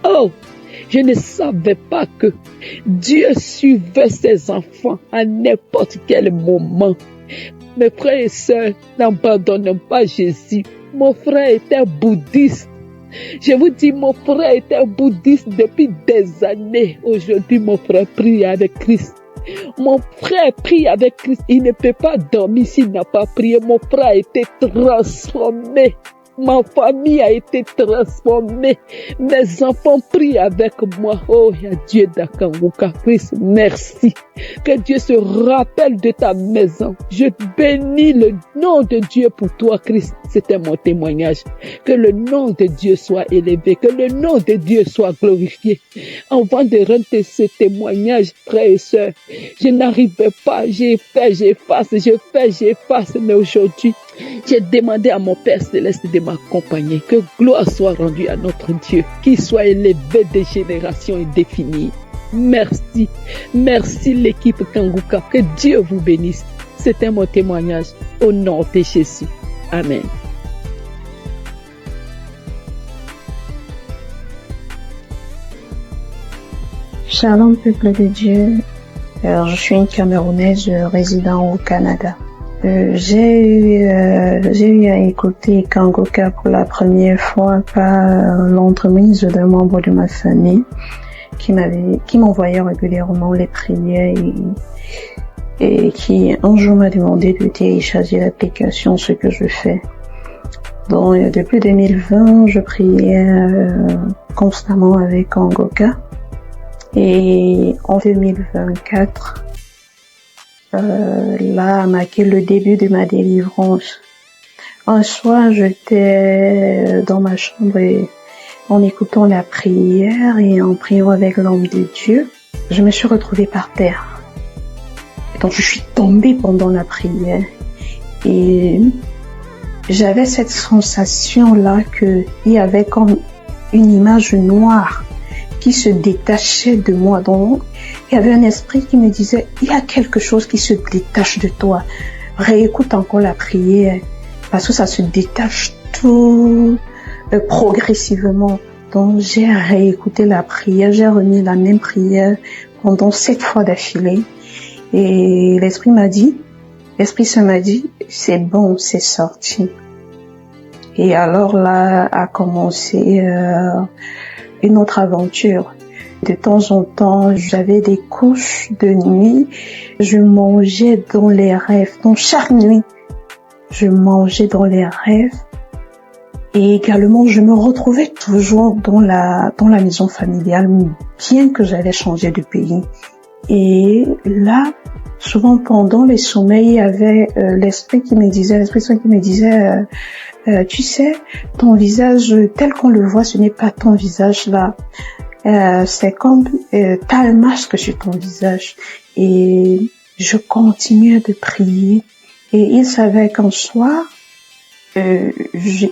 Oh, je ne savais pas que Dieu suivait ses enfants à n'importe quel moment. Mes frères et sœurs, n'abandonnons pas Jésus. Mon frère était bouddhiste. Je vous dis, mon frère était bouddhiste depuis des années. Aujourd'hui, mon frère prie avec Christ. Mon frère prie avec Christ. Il ne peut pas dormir s'il n'a pas prié. Mon frère a été transformé. Ma famille a été transformée. Mes enfants prient avec moi. Oh, il y a Dieu d'Akanguka. Christ, merci. Que Dieu se rappelle de ta maison. Je bénis le nom de Dieu pour toi, Christ. C'était mon témoignage. Que le nom de Dieu soit élevé. Que le nom de Dieu soit glorifié. Avant de rendre ce témoignage, frères et sœurs, je n'arrivais pas. J'ai fait, j'efface. Mais aujourd'hui, j'ai demandé à mon Père Céleste de m'accompagner. Que gloire soit rendue à notre Dieu, qu'il soit élevé des générations indéfinies. Merci. Merci l'équipe Kanguka. Que Dieu vous bénisse. C'était mon témoignage au nom de Jésus. Amen. Shalom peuple de Dieu. Je suis une Camerounaise résidant au Canada. J'ai eu à écouter Kanguka pour la première fois par l'entremise d'un membre de ma famille qui m'envoyait régulièrement les prières et qui un jour m'a demandé de télécharger l'application, ce que je fais. Donc depuis 2020, je priais constamment avec Kanguka et en 2024, là a marqué le début de ma délivrance. Un soir, j'étais dans ma chambre et en écoutant la prière et en priant avec l'homme de Dieu, je me suis retrouvée par terre. Donc je suis tombée pendant la prière et j'avais cette sensation-là qu'il y avait comme une image noire qui se détachait de moi. Donc, il y avait un esprit qui me disait, il y a quelque chose qui se détache de toi. Réécoute encore la prière, parce que ça se détache tout progressivement. Donc, j'ai réécouté la prière, j'ai remis la même prière pendant 7 fois d'affilée. Et l'esprit ça m'a dit, c'est bon, c'est sorti. Et alors là a commencé une autre aventure. De temps en temps, j'avais des couches de nuit. Je mangeais dans les rêves. Donc chaque nuit, je mangeais dans les rêves. Et également, je me retrouvais toujours dans la maison familiale, bien que j'avais changé de pays. Et là, souvent pendant les sommeils, il y avait l'esprit qui me disait, tu sais, ton visage tel qu'on le voit, ce n'est pas ton visage là. C'est comme t'as un masque sur ton visage. Et je continuais de prier. Et il savait qu'un soir,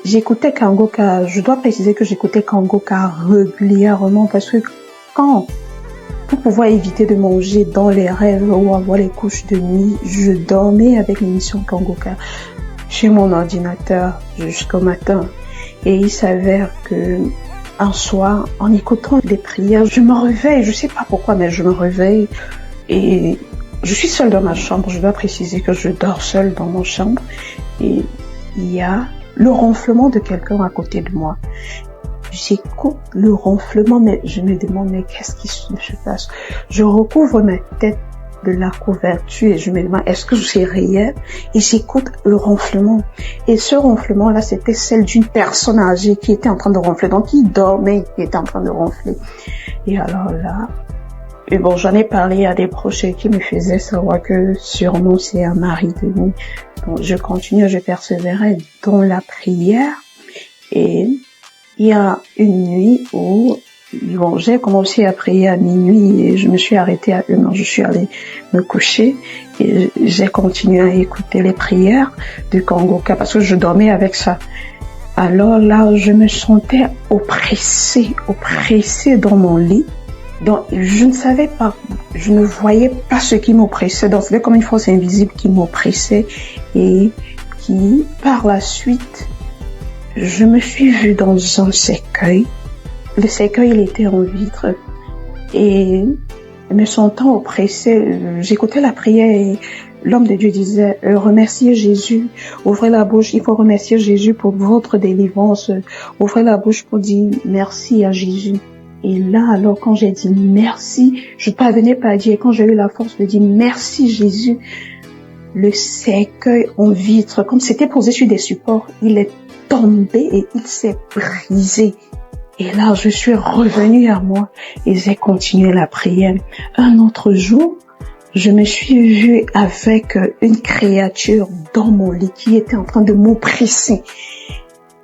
j'écoutais Kanguka. Je dois préciser que j'écoutais Kanguka régulièrement parce que pour pouvoir éviter de manger dans les rêves ou avoir les couches de nuit, je dormais avec l'émission Kanguka chez mon ordinateur jusqu'au matin. Et il s'avère que un soir, en écoutant des prières, je me réveille, je sais pas pourquoi, mais je me réveille et je suis seule dans ma chambre. Je dois préciser que je dors seule dans ma chambre et il y a le ronflement de quelqu'un à côté de moi. J'écoute le ronflement, mais je me demande, mais qu'est-ce qui se passe? Je recouvre ma tête de la couverture et je me demande, est-ce que c'est réel? Et j'écoute le ronflement. Et ce ronflement-là, c'était celle d'une personne âgée qui était en train de ronfler. Donc, il dormait, il était en train de ronfler. Et alors là, Et bon, j'en ai parlé à des proches qui me faisaient savoir que sûrement c'est un mari de nuit. Bon, je continue, je persévérais dans la prière. Et il y a une nuit où bon, j'ai commencé à prier à minuit et je me suis arrêtée à 1h. Je suis allée me coucher et j'ai continué à écouter les prières de Kangoka parce que je dormais avec ça. Alors là, je me sentais oppressée dans mon lit. Donc, je ne savais pas, je ne voyais pas ce qui m'oppressait. Donc, c'était comme une force invisible qui m'oppressait et qui, par la suite, je me suis vue dans un cercueil. Le cercueil, il était en vitre. Et me sentant oppressée, j'écoutais la prière et l'homme de Dieu disait, remerciez Jésus, ouvrez la bouche, il faut remercier Jésus pour votre délivrance. Ouvrez la bouche pour dire merci à Jésus. Et là, alors, quand j'ai dit merci, je ne parvenais pas à dire, quand j'ai eu la force de dire merci Jésus, le cercueil en vitre, comme c'était posé sur des supports, il est tombé et il s'est brisé. Et là, je suis revenue à moi et j'ai continué la prière. Un autre jour, je me suis vue avec une créature dans mon lit qui était en train de m'oppresser.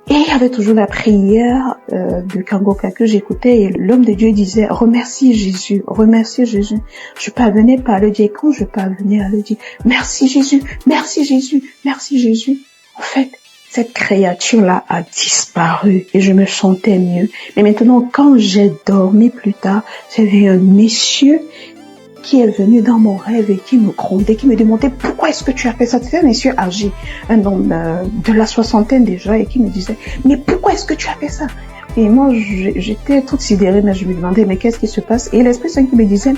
Et il y avait toujours la prière de Kangoka que j'écoutais et l'homme de Dieu disait « Remercie Jésus, remercie Jésus ». Je parvenais pas à le dire. Quand je parvenais à le dire « Merci Jésus, merci Jésus, merci Jésus ». En fait, cette créature-là a disparu et je me sentais mieux. Mais maintenant, quand j'ai dormi plus tard, j'ai vu un monsieur qui est venu dans mon rêve et qui me grondait, qui me demandait pourquoi est-ce que tu as fait ça. C'était un monsieur âgé, un homme de la soixantaine déjà, et qui me disait mais pourquoi est-ce que tu as fait ça? Et moi j'étais toute sidérée, mais je me demandais mais qu'est-ce qui se passe? Et l'Esprit Saint qui me disait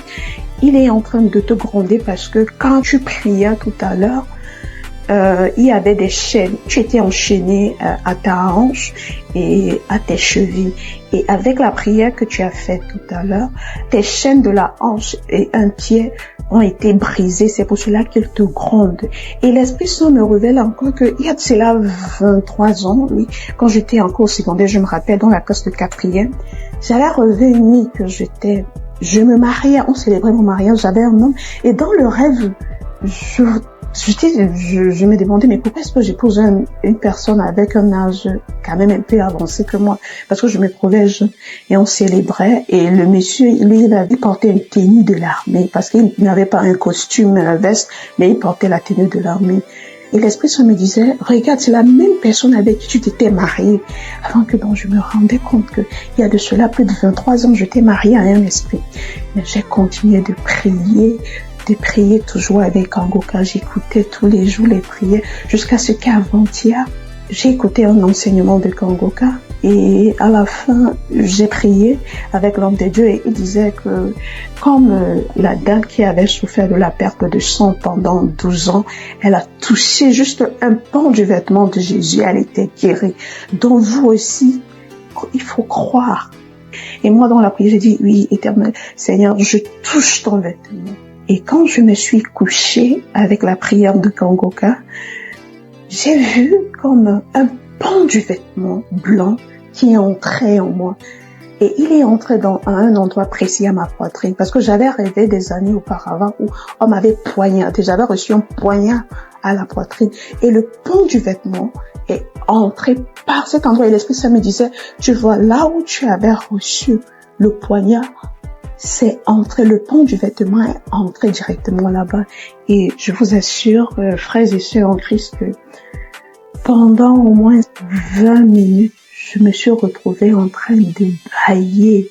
il est en train de te gronder parce que quand tu priais tout à l'heure, il y avait des chaînes, tu étais enchaîné à ta hanche et à tes chevilles. Et avec la prière que tu as faite tout à l'heure, tes chaînes de la hanche et un pied ont été brisées. C'est pour cela qu'il te gronde. Et l'Esprit Saint me révèle encore qu'il y a de cela 23 ans, oui, quand j'étais encore au secondaire, je me rappelle, dans la classe de 4e, j'avais relevé une nuit que je me mariais, on célébrait mon mariage, j'avais un homme, et dans le rêve, je me demandais, mais pourquoi est-ce que j'épouse une personne avec un âge quand même un peu avancé que moi? Parce que je me trouvais jeune et on célébrait et le monsieur, lui, il avait porté une tenue de l'armée parce qu'il n'avait pas un costume, une veste, mais il portait la tenue de l'armée. Et l'Esprit Saint me disait, regarde, c'est la même personne avec qui tu t'étais mariée. Avant que donc je me rendais compte que il y a de cela plus de 23 ans, j'étais mariée à un esprit. Mais j'ai continué de prier toujours avec Kangoka. J'écoutais tous les jours les prières jusqu'à ce qu'avant-hier, j'ai écouté un enseignement de Kangoka et à la fin, j'ai prié avec l'homme de Dieu et il disait que comme la dame qui avait souffert de la perte de sang pendant 12 ans, elle a touché juste un pan du vêtement de Jésus, elle était guérie. Donc vous aussi, il faut croire. Et moi dans la prière, j'ai dit, oui, Éternel Seigneur, je touche ton vêtement. Et quand je me suis couchée avec la prière de Kangoka, j'ai vu comme un pan du vêtement blanc qui est entré en moi. Et il est entré à un endroit précis à ma poitrine. Parce que j'avais rêvé des années auparavant où on m'avait poignardé. J'avais reçu un poignard à la poitrine. Et le pan du vêtement est entré par cet endroit. Et l'Esprit Saint me disait, tu vois, là où tu avais reçu le poignard, c'est entré, le pan du vêtement est entré directement là-bas. Et je vous assure, frères et sœurs en Christ, que pendant au moins 20 minutes, je me suis retrouvée en train de bailler.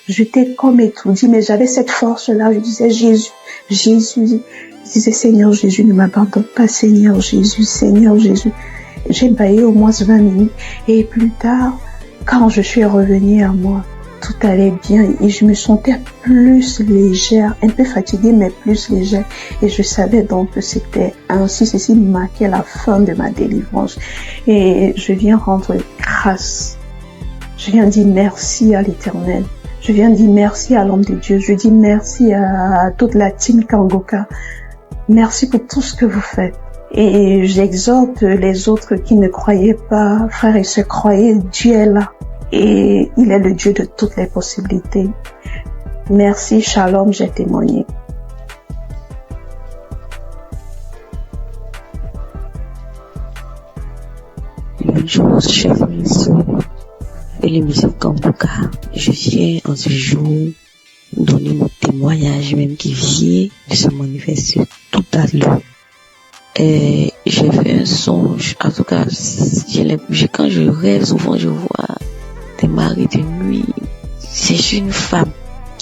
J'étais comme étourdie, mais j'avais cette force-là. Je disais, Jésus. Je disais, Seigneur Jésus, ne m'abandonne pas, Seigneur Jésus. J'ai baillé au moins 20 minutes. Et plus tard, quand je suis revenue à moi, tout allait bien et je me sentais plus légère, un peu fatiguée mais plus légère et je savais donc que c'était ainsi, ceci marquait la fin de ma délivrance et je viens rendre grâce, je viens dire merci à l'Éternel, je viens dire merci à l'homme de Dieu, je dis merci à toute la team Kangoka, merci pour tout ce que vous faites. Et j'exhorte les autres qui ne croyaient pas, frères et sœurs, croyez, Dieu est là. et il est le Dieu de toutes les possibilités. Merci, shalom, j'ai témoigné. Bonjour, chers frères et sœurs de l'émission Kanguka. Je viens en ce jour donner mon témoignage même qui vient de se manifester tout à l'heure. Et j'ai fait un songe, en tout cas, quand je rêve, souvent je vois des maris de nuit. C'est une femme,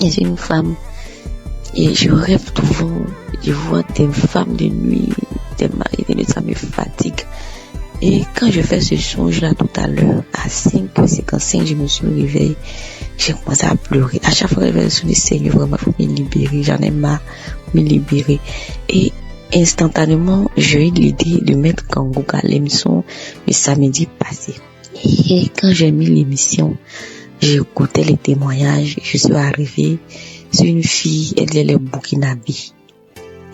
et je rêve souvent, je vois des femmes de nuit, des maris de nuit, ça me fatigue. Et quand je fais ce songe-là tout à l'heure, à 5, je me suis réveillée, j'ai commencé à pleurer. À chaque fois que je suis le Seigneur, vraiment, il faut me libérer, j'en ai marre, me libérer. Et instantanément, j'ai eu l'idée de mettre Kanguka à l'émission le samedi passé. Et quand j'ai mis l'émission, j'ai écouté les témoignages, je suis arrivée, c'est une fille, elle est burkinabé.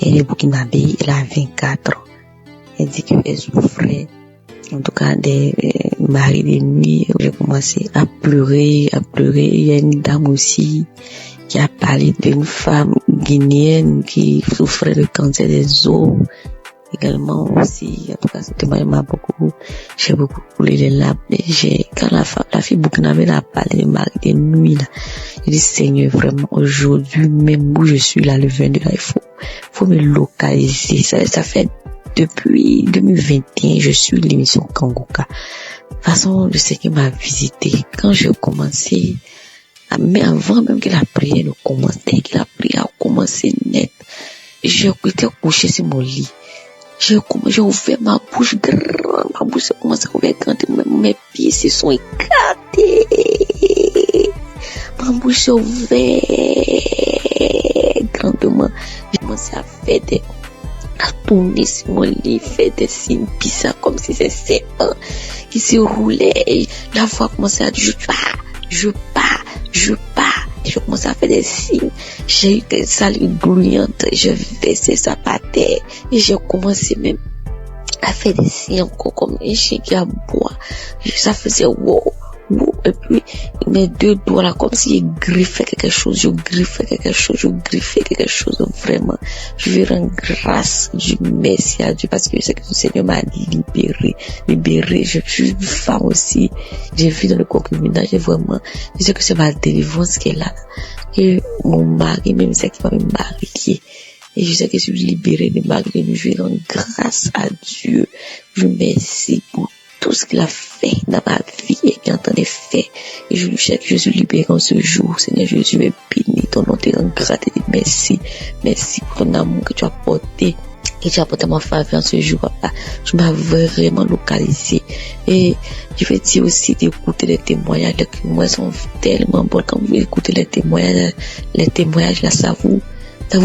Elle est burkinabé, elle a 24 ans. Elle dit qu'elle souffrait, en tout cas des maris de nuit. J'ai commencé à pleurer. Il y a une dame aussi qui a parlé d'une femme guinéenne qui souffrait de cancer des os. Également aussi, en tout cas, ce témoignage m'a j'ai beaucoup coulé les larmes. Quand la fille burkinabé a parlé des maris de nuit, là, j'ai dit, Seigneur, vraiment, aujourd'hui, même où je suis là, le 22, là, il faut me localiser. Ça fait depuis 2021, je suis l'émission Kanguka. De toute façon, le Seigneur m'a visité. Quand je commençais, mais avant même que la prière ne commence, dès que la prière a commencé net, j'étais couché sur mon lit. J'ai ouvert ma bouche grande, ma bouche a commencé à ouvrir grande, mes pieds se sont éclatés. Ma bouche s'est ouverte grandement. J'ai commencé à faire à tourner sur mon lit, faire des signes bizarres comme si c'est serpent qui se roulait. La voix commençait à dire je pars. Je commençais à faire des signes. J'ai eu des salives grouillantes. Je versais ça par terre. Et j'ai commencé même à faire des signes encore comme un chien qui aboie. Ça faisait wow. Et puis, mes deux doigts là, comme si je griffais quelque chose, vraiment. Je vais rendre grâce, Dieu, merci à Dieu, parce que je sais que le Seigneur m'a dit libérer. Je suis une femme aussi. J'ai vu dans le concubinage, vraiment, je sais que c'est ma délivrance qui est là. Et mon mari, même c'est qui va me marier. Et je sais que je suis libérée de mari, je vais rendre grâce à Dieu. Je remercie pour tout ce qu'il a fait dans ma vie et qu'il entendait faire. Et je lui sais que je suis libéré en ce jour. Seigneur Jésus, me bénis, ton nom te rend grâce et merci. Merci pour ton amour que tu as porté. Et tu as porté ma faveur en ce jour, papa. Je m'as vraiment localisé. Et je vais dire aussi d'écouter les témoignages. Les témoignages sont tellement bons. Quand vous écoutez les témoignages là, ça vous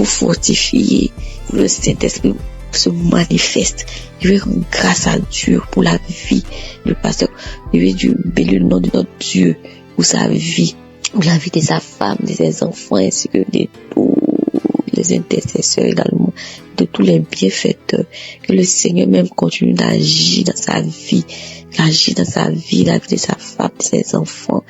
fortifie. Le Saint-Esprit se manifeste. Je vais rendre grâce à Dieu pour la vie du pasteur. Je vais bénir le nom de notre Dieu pour sa vie, pour la vie de sa femme, de ses enfants, ainsi que de tous les intercesseurs également, de tous les bienfaiteurs. Que le Seigneur même continue d'agir dans sa vie, la vie de sa femme, de ses enfants.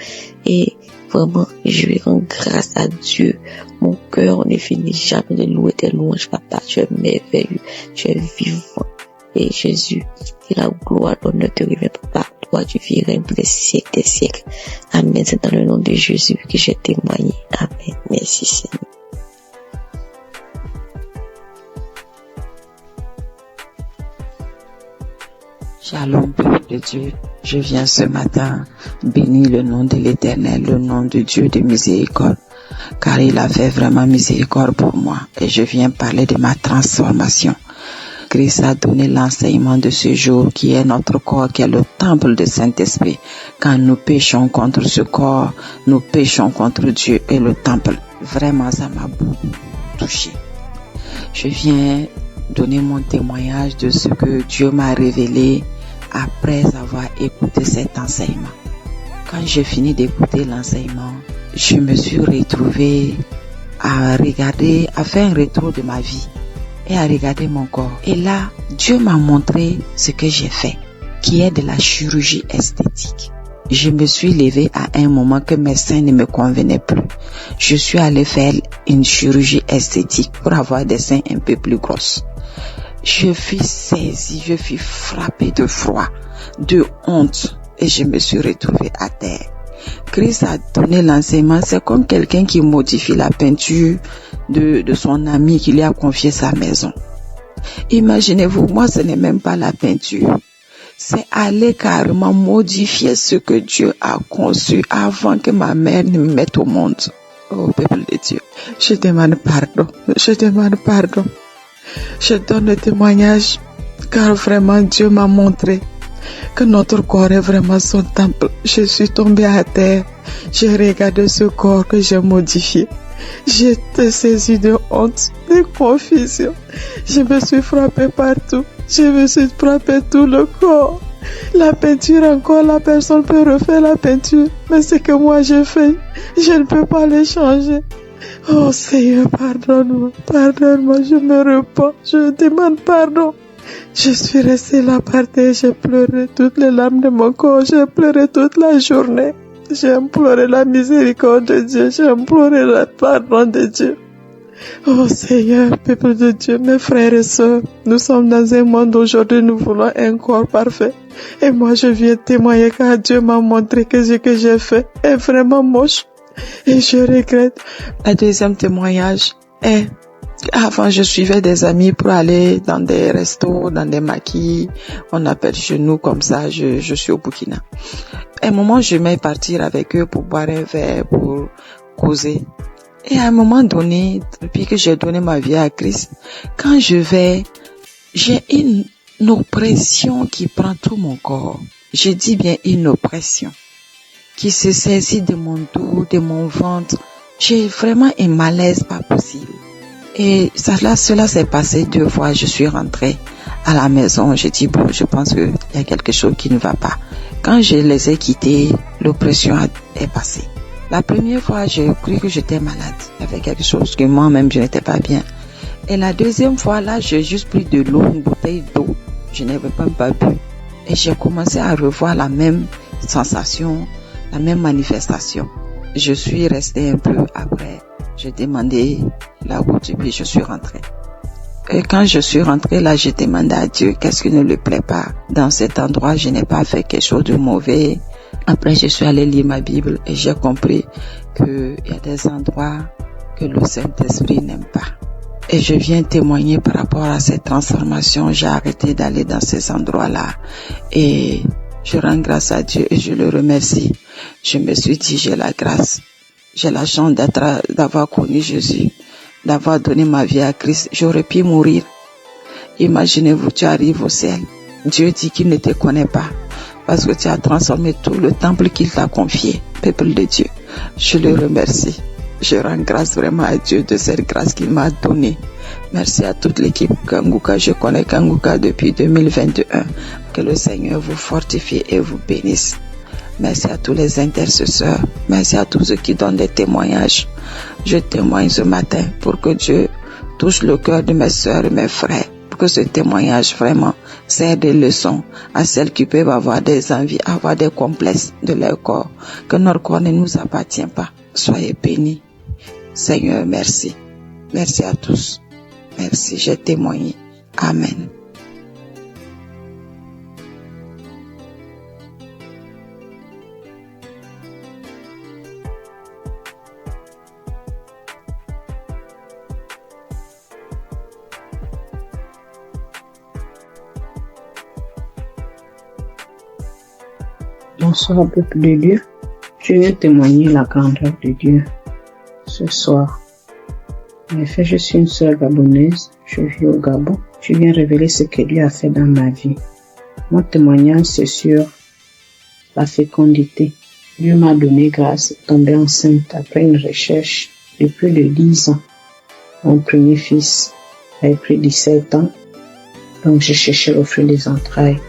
Et vraiment, je vais rendre grâce à Dieu. Mon cœur ne finit jamais de louer tes louanges, papa. Tu es merveilleux, tu es vivant. Et Jésus, que la gloire, l'honneur te revient, papa. Toi, tu vis règne pour des siècles, des siècles. Amen. C'est dans le nom de Jésus que j'ai témoigné. Amen. Merci, Seigneur. Shalom, peuple de Dieu. Je viens ce matin bénir le nom de l'Éternel, le nom de Dieu de miséricorde, car il a fait vraiment miséricorde pour moi. Et je viens parler de ma transformation. Christ a donné l'enseignement de ce jour qui est notre corps, qui est le temple du Saint-Esprit. Quand nous péchons contre ce corps, nous péchons contre Dieu et le temple. Vraiment, ça m'a beaucoup touché. Je viens donner mon témoignage de ce que Dieu m'a révélé après avoir écouté cet enseignement. Quand j'ai fini d'écouter l'enseignement, je me suis retrouvée à faire un retour de ma vie et à regarder mon corps. Et là, Dieu m'a montré ce que j'ai fait, qui est de la chirurgie esthétique. je me suis levée à un moment que mes seins ne me convenaient plus. Je suis allée faire une chirurgie esthétique pour avoir des seins un peu plus grosses. Je fus saisie, je fus frappée de froid, de honte et je me suis retrouvée à terre. Christ a donné l'enseignement, c'est comme quelqu'un qui modifie la peinture de son ami qui lui a confié sa maison. Imaginez-vous, moi ce n'est même pas la peinture. C'est aller carrément modifier ce que Dieu a conçu avant que ma mère ne me mette au monde. Oh, peuple de Dieu, je demande pardon, je demande pardon. Je donne le témoignage car vraiment Dieu m'a montré que notre corps est vraiment son temple. Je suis tombée à terre, j'ai regardé ce corps que j'ai modifié. J'étais saisie de honte, de confusion. Je me suis frappée partout. Je me suis frappée tout le corps. La peinture encore, la personne peut refaire la peinture. Mais ce que moi j'ai fait, je ne peux pas le changer. Oh Seigneur, pardonne-moi, pardonne-moi, je me repens, je demande pardon. Je suis restée là par terre, j'ai pleuré toutes les larmes de mon corps, j'ai pleuré toute la journée. J'ai imploré la miséricorde de Dieu, j'ai imploré le pardon de Dieu. Oh Seigneur, peuple de Dieu, mes frères et sœurs, nous sommes dans un monde aujourd'hui, nous voulons un corps parfait. Et moi je viens témoigner car Dieu m'a montré que ce que j'ai fait est vraiment moche. Et je regrette. Le deuxième témoignage est avant je suivais des amis pour aller dans des restos, dans des maquis, on appelle chez nous comme ça, je suis au Burkina. À un moment je vais partir avec eux pour boire un verre, pour causer. Et à un moment donné, depuis que j'ai donné ma vie à Christ, quand je vais, j'ai une oppression qui prend tout mon corps. Je dis bien une oppression qui se saisit de mon dos, de mon ventre. J'ai vraiment un malaise pas possible. Et cela s'est passé 2 fois. Je suis rentrée à la maison. J'ai dit, bon, je pense qu'il y a quelque chose qui ne va pas. Quand je les ai quittés, l'oppression est passée. La première fois, j'ai cru que j'étais malade. Il y avait quelque chose que moi-même, je n'étais pas bien. Et la deuxième fois, là, j'ai juste pris de l'eau, une bouteille d'eau. Je n'avais même pas bu. Et j'ai commencé à revoir la même sensation, la même manifestation. Je suis restée un peu après. J'ai demandé la route et puis je suis rentrée. Et quand je suis rentrée là, j'ai demandé à Dieu qu'est-ce qui ne lui plaît pas. Dans cet endroit, je n'ai pas fait quelque chose de mauvais. Après, je suis allée lire ma Bible et j'ai compris qu'il y a des endroits que le Saint-Esprit n'aime pas. Et je viens témoigner par rapport à cette transformation. J'ai arrêté d'aller dans ces endroits-là. Et je rends grâce à Dieu et je le remercie. Je me suis dit, j'ai la grâce. J'ai la chance d'avoir connu Jésus, d'avoir donné ma vie à Christ. J'aurais pu mourir. Imaginez-vous, tu arrives au ciel. Dieu dit qu'il ne te connaît pas parce que tu as transformé tout le temple qu'il t'a confié. Peuple de Dieu, je le remercie. Je rends grâce vraiment à Dieu de cette grâce qu'il m'a donnée. Merci à toute l'équipe Kanguka. Je connais Kanguka depuis 2021. Que le Seigneur vous fortifie et vous bénisse. Merci à tous les intercesseurs. Merci à tous ceux qui donnent des témoignages. Je témoigne ce matin pour que Dieu touche le cœur de mes sœurs et mes frères. Pour que ce témoignage vraiment sert de leçon à celles qui peuvent avoir des envies, avoir des complexes de leur corps. Que notre corps ne nous appartient pas. Soyez bénis. Seigneur, merci. Merci à tous. Merci, j'ai témoigné. Amen. Bonsoir, peuple de Dieu. Je viens témoigner la grandeur de Dieu ce soir. En effet, je suis une sœur gabonaise. Je vis au Gabon. Je viens révéler ce que Dieu a fait dans ma vie. Mon témoignage, c'est sur la fécondité. Dieu m'a donné grâce de tomber enceinte après une recherche de plus de 10 ans. Mon premier fils avait pris 17 ans. Donc, j'ai cherché le fruit des entrailles.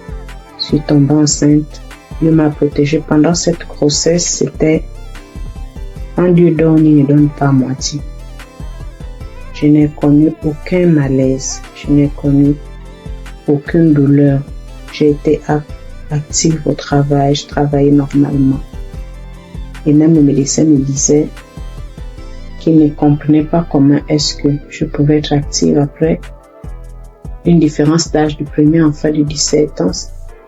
Je suis tombée enceinte. Dieu m'a protégée. Pendant cette grossesse, c'était quand Dieu donne, il ne donne pas à moitié. Je n'ai connu aucun malaise. Je n'ai connu aucune douleur. J'ai été active au travail, je travaillais normalement. Et même le médecin me disait qu'il ne comprenait pas comment est-ce que je pouvais être active après une différence d'âge du premier enfant de 17 ans.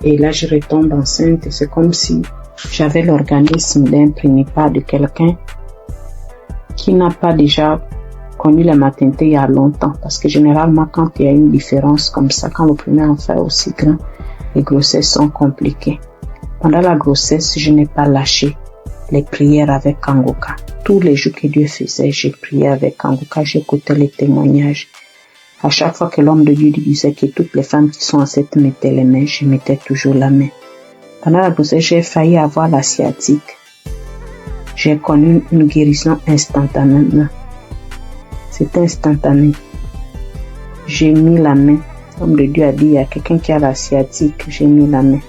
Et là, je retombe enceinte et c'est comme si j'avais l'organisme d'un prénipare de quelqu'un qui n'a pas déjà connu la maternité il y a longtemps. Parce que généralement, quand il y a une différence comme ça, quand le premier enfant est aussi grand, les grossesses sont compliquées. Pendant la grossesse, je n'ai pas lâché les prières avec Kangoka. Tous les jours que Dieu faisait, j'ai prié avec Kangoka, j'écoutais les témoignages. À chaque fois que l'homme de Dieu disait que toutes les femmes qui sont enceintes mettaient les mains, je mettais toujours la main. Pendant la grossesse, j'ai failli avoir la sciatique. J'ai connu une guérison instantanément. C'est instantané. J'ai mis la main. L'homme de Dieu a dit, il y a quelqu'un qui a la sciatique, j'ai mis la main.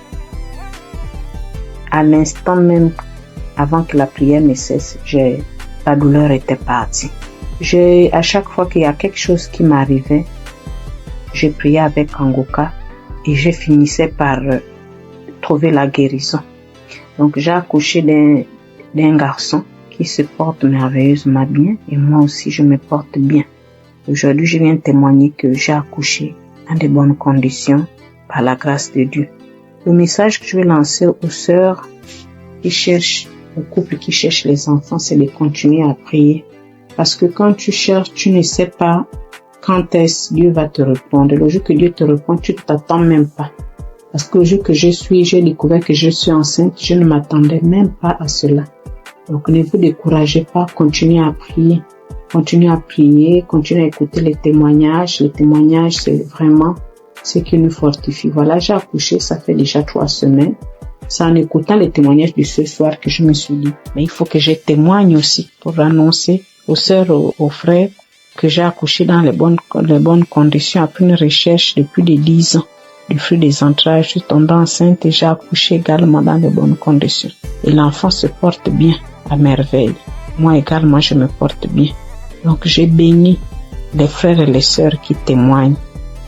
À l'instant même, avant que la prière ne cesse, la douleur était partie. À chaque fois qu'il y a quelque chose qui m'arrivait, je priais avec Kangoka et je finissais par trouver la guérison. Donc j'ai accouché d'un garçon qui se porte merveilleusement bien et moi aussi je me porte bien. Aujourd'hui, je viens témoigner que j'ai accouché dans de bonnes conditions par la grâce de Dieu. Le message que je vais lancer aux sœurs qui cherchent, aux couples qui cherchent les enfants, c'est de continuer à prier. Parce que quand tu cherches, tu ne sais pas quand est-ce Dieu va te répondre. Le jour que Dieu te répond, tu ne t'attends même pas. Parce que le jour que j'ai découvert que je suis enceinte, je ne m'attendais même pas à cela. Donc ne vous découragez pas, continuez à prier. Continuez à prier, continuez à écouter les témoignages. Les témoignages, c'est vraiment ce qui nous fortifie. Voilà, j'ai accouché, ça fait déjà 3 semaines. C'est en écoutant les témoignages de ce soir que je me suis dit, mais il faut que je témoigne aussi pour annoncer aux sœurs, aux frères, que j'ai accouché dans les bonnes conditions après une recherche de plus de 10 ans. Du fruit des entrailles, je suis tombée enceinte et j'ai accouché également dans les bonnes conditions. Et l'enfant se porte bien, à merveille. Moi également, je me porte bien. Donc j'ai béni les frères et les sœurs qui témoignent.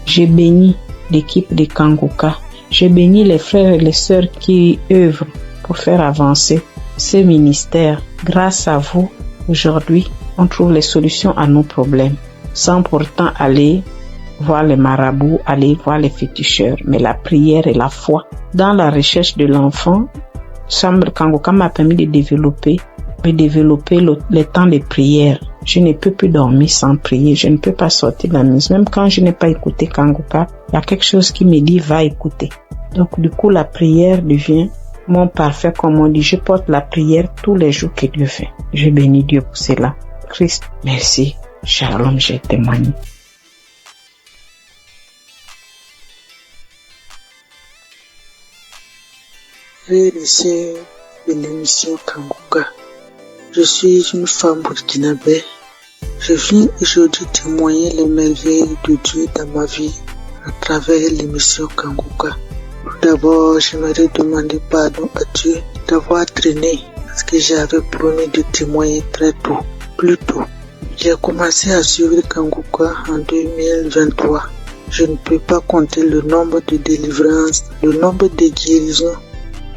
J'ai béni l'équipe de Kangoka. J'ai béni les frères et les sœurs qui œuvrent pour faire avancer ce ministère. Grâce à vous, aujourd'hui, on trouve les solutions à nos problèmes, sans pourtant aller voir les marabouts, aller voir les féticheurs. Mais la prière et la foi. Dans la recherche de l'enfant, Kangoka m'a permis de développer le temps de prière. Je ne peux plus dormir sans prier. Je ne peux pas sortir de la maison. Même quand je n'ai pas écouté Kangoka, il y a quelque chose qui me dit va écouter. Donc du coup, la prière devient mon parfait, comme on dit. Je porte la prière tous les jours que Dieu fait. Je bénis Dieu pour cela. Christ, merci. Shalom, j'ai témoigné. Frères et sœurs de l'émission Kangoka, je suis une femme burkinabé. Je viens aujourd'hui témoigner les merveilles de Dieu dans ma vie à travers l'émission Kangoka. Tout d'abord, j'aimerais demander pardon à Dieu d'avoir traîné parce que j'avais promis de témoigner très tôt, plus tôt. J'ai commencé à suivre Kangoka en 2023. Je ne peux pas compter le nombre de délivrances, le nombre de guérisons,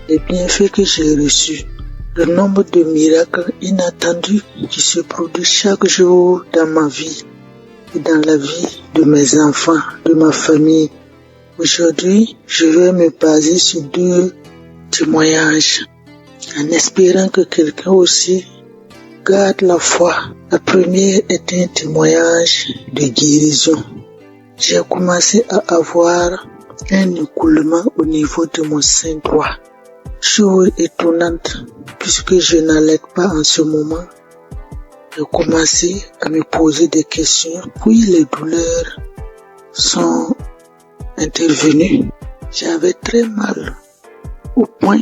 les bienfaits que j'ai reçus, le nombre de miracles inattendus qui se produisent chaque jour dans ma vie et dans la vie de mes enfants, de ma famille. Aujourd'hui, je vais me baser sur 2 témoignages en espérant que quelqu'un aussi garde la foi. La première est un témoignage de guérison. J'ai commencé à avoir un écoulement au niveau de mon sein droit. Chose étonnante, puisque je n'allais pas en ce moment. J'ai commencé à me poser des questions, puis les douleurs sont intervenues. J'avais très mal, au point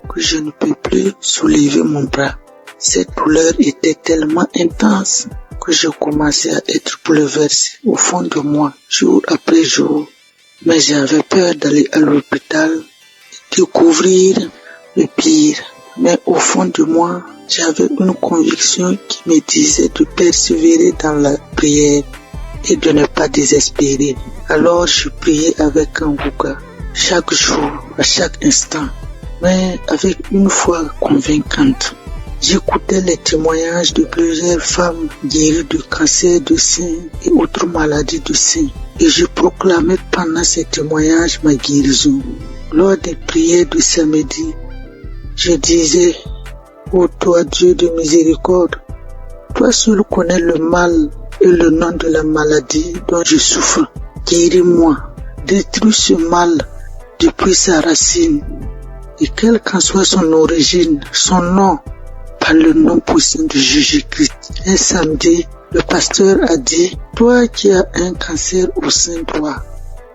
que je ne peux plus soulever mon bras. Cette douleur était tellement intense que je commençais à être bouleversé au fond de moi, jour après jour. Mais j'avais peur d'aller à l'hôpital et découvrir le pire. Mais au fond de moi, j'avais une conviction qui me disait de persévérer dans la prière et de ne pas désespérer. Alors je priais avec Kangoka. chaque jour, à chaque instant, mais avec une foi convaincante. J'écoutais les témoignages de plusieurs femmes guéries de cancer de sein et autres maladies du sein, et je proclamais pendant ces témoignages ma guérison. Lors des prières du samedi, je disais: ô toi Dieu de miséricorde, toi seul connais le mal et le nom de la maladie dont je souffre. Guéris-moi, détruis ce mal depuis sa racine, et quelle qu'en soit son origine, son nom, par le nom puissant de Jésus-Christ. Un samedi, le pasteur a dit: toi qui as un cancer au sein droit,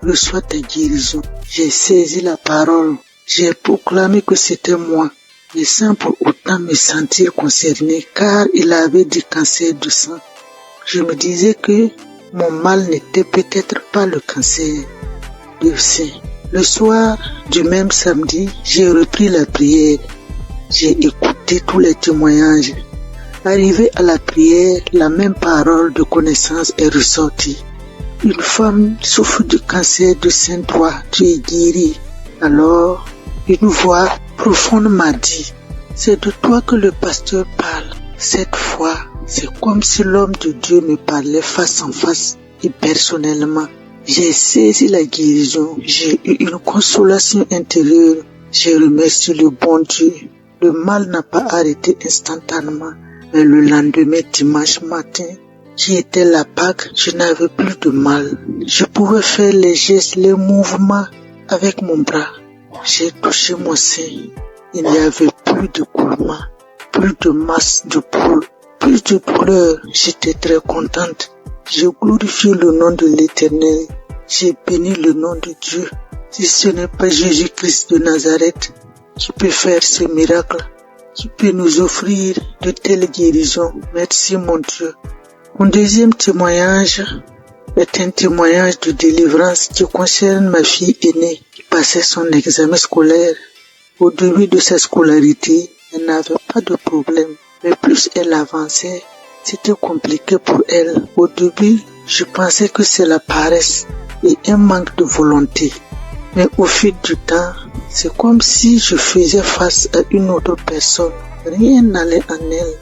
reçois ta guérison. J'ai saisi la parole, j'ai proclamé que c'était moi, mais sans pour autant me sentir concerné, car il avait du cancer du sang. Je me disais que mon mal n'était peut-être pas le cancer du sein. Le soir du même samedi, j'ai repris la prière. J'ai écouté tous les témoignages. Arrivé à la prière, la même parole de connaissance est ressortie. Une femme souffre du cancer du sein droit, tu es guérie. Alors, une voix profonde m'a dit: c'est de toi que le pasteur parle. Cette fois, c'est comme si l'homme de Dieu me parlait face en face et personnellement. J'ai saisi la guérison, j'ai eu une consolation intérieure. J'ai remercié le bon Dieu. Le mal n'a pas arrêté instantanément, mais le lendemain, dimanche matin, qui était la Pâque, je n'avais plus de mal. Je pouvais faire les gestes, les mouvements avec mon bras. J'ai touché mon sein. Il n'y avait plus de coulement, plus de masse de poule, plus de douleur. J'étais très contente. J'ai glorifié le nom de l'Éternel. J'ai béni le nom de Dieu. Si ce n'est pas Jésus-Christ de Nazareth qui peut faire ce miracle, qui peut nous offrir de telles guérisons, merci mon Dieu. Mon deuxième témoignage est un témoignage de délivrance qui concerne ma fille aînée qui passait son examen scolaire. Au début de sa scolarité, elle n'avait pas de problème, mais plus elle avançait, c'était compliqué pour elle. Au début, je pensais que c'est la paresse et un manque de volonté. Mais au fil du temps, c'est comme si je faisais face à une autre personne. Rien n'allait en elle.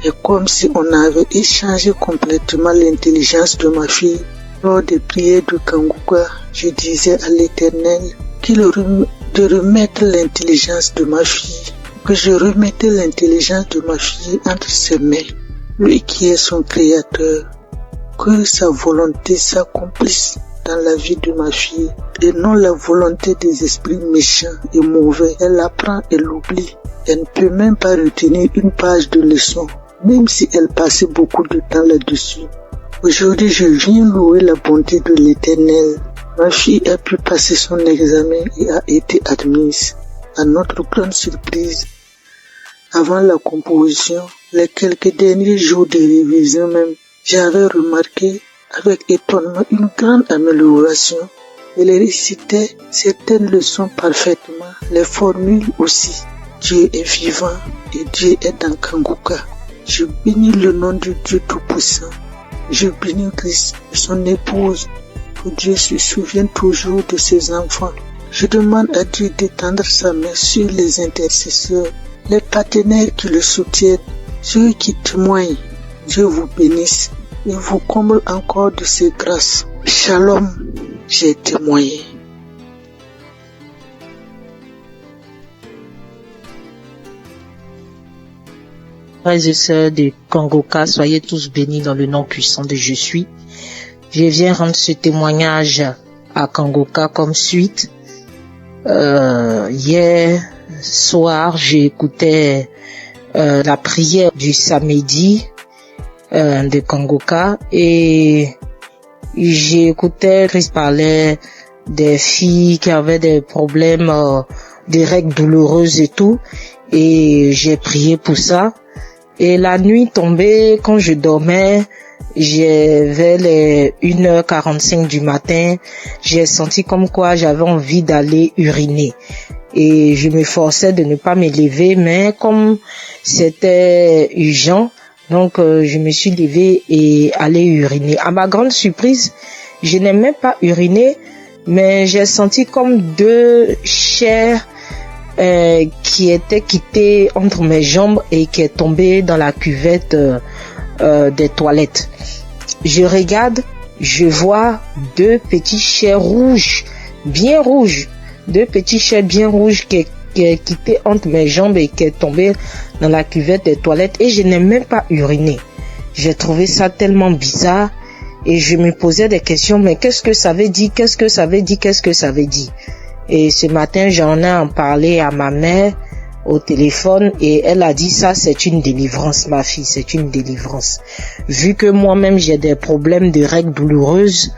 C'est comme si on avait échangé complètement l'intelligence de ma fille. Lors des prières de Kanguka, je disais à l'Éternel de remettre l'intelligence de ma fille, que je remettais l'intelligence de ma fille entre ses mains. Lui qui est son créateur, que sa volonté s'accomplisse dans la vie de ma fille et non la volonté des esprits méchants et mauvais. Elle apprend et l'oublie. Elle ne peut même pas retenir une page de leçon, même si elle passait beaucoup de temps là-dessus. Aujourd'hui, je viens louer la bonté de l'Éternel. Ma fille a pu passer son examen et a été admise. À notre grande surprise, avant la composition, les quelques derniers jours de révision même, j'avais remarqué avec étonnement une grande amélioration. Elle récitait certaines leçons parfaitement, les formules aussi. Dieu est vivant et Dieu est dans Kanguka. Je bénis le nom de Dieu Tout-Puissant. Je bénis Christ et son épouse. Que Dieu se souvienne toujours de ses enfants. Je demande à Dieu d'étendre sa main sur les intercesseurs, les partenaires qui le soutiennent, ceux qui témoignent. Dieu vous bénisse et vous comble encore de ses grâces. Shalom, j'ai témoigné. Frères et sœurs de Kanguka, soyez tous bénis dans le nom puissant de Je suis. Je viens rendre ce témoignage à Kanguka comme suite. Hier soir, j'ai écouté la prière du samedi de Kanguka et j'ai écouté Christ parlait des filles qui avaient des problèmes, des règles douloureuses et tout, et j'ai prié pour ça. Et la nuit tombée, quand je dormais, vers les 1h45 du matin, j'ai senti comme quoi j'avais envie d'aller uriner. Et je me forçais de ne pas me lever, mais comme c'était urgent, donc je me suis levée et allée uriner. À ma grande surprise, je n'ai même pas uriné mais j'ai senti comme deux chairs qui étaient quittées entre mes jambes et qui est tombée dans la cuvette des toilettes. Je regarde, je vois deux petits chairs rouges, bien rouges, deux petits chairs bien rouges qui est quitté entre mes jambes et qui est tombé dans la cuvette des toilettes, et je n'ai même pas uriné. J'ai trouvé ça tellement bizarre et je me posais des questions, mais qu'est-ce que ça veut dire, qu'est-ce que ça veut dire, qu'est-ce que ça veut dire? Et ce matin, j'en ai en parlé à ma mère au téléphone et elle a dit ça, c'est une délivrance, ma fille, c'est une délivrance. Vu que moi-même j'ai des problèmes de règles douloureuses,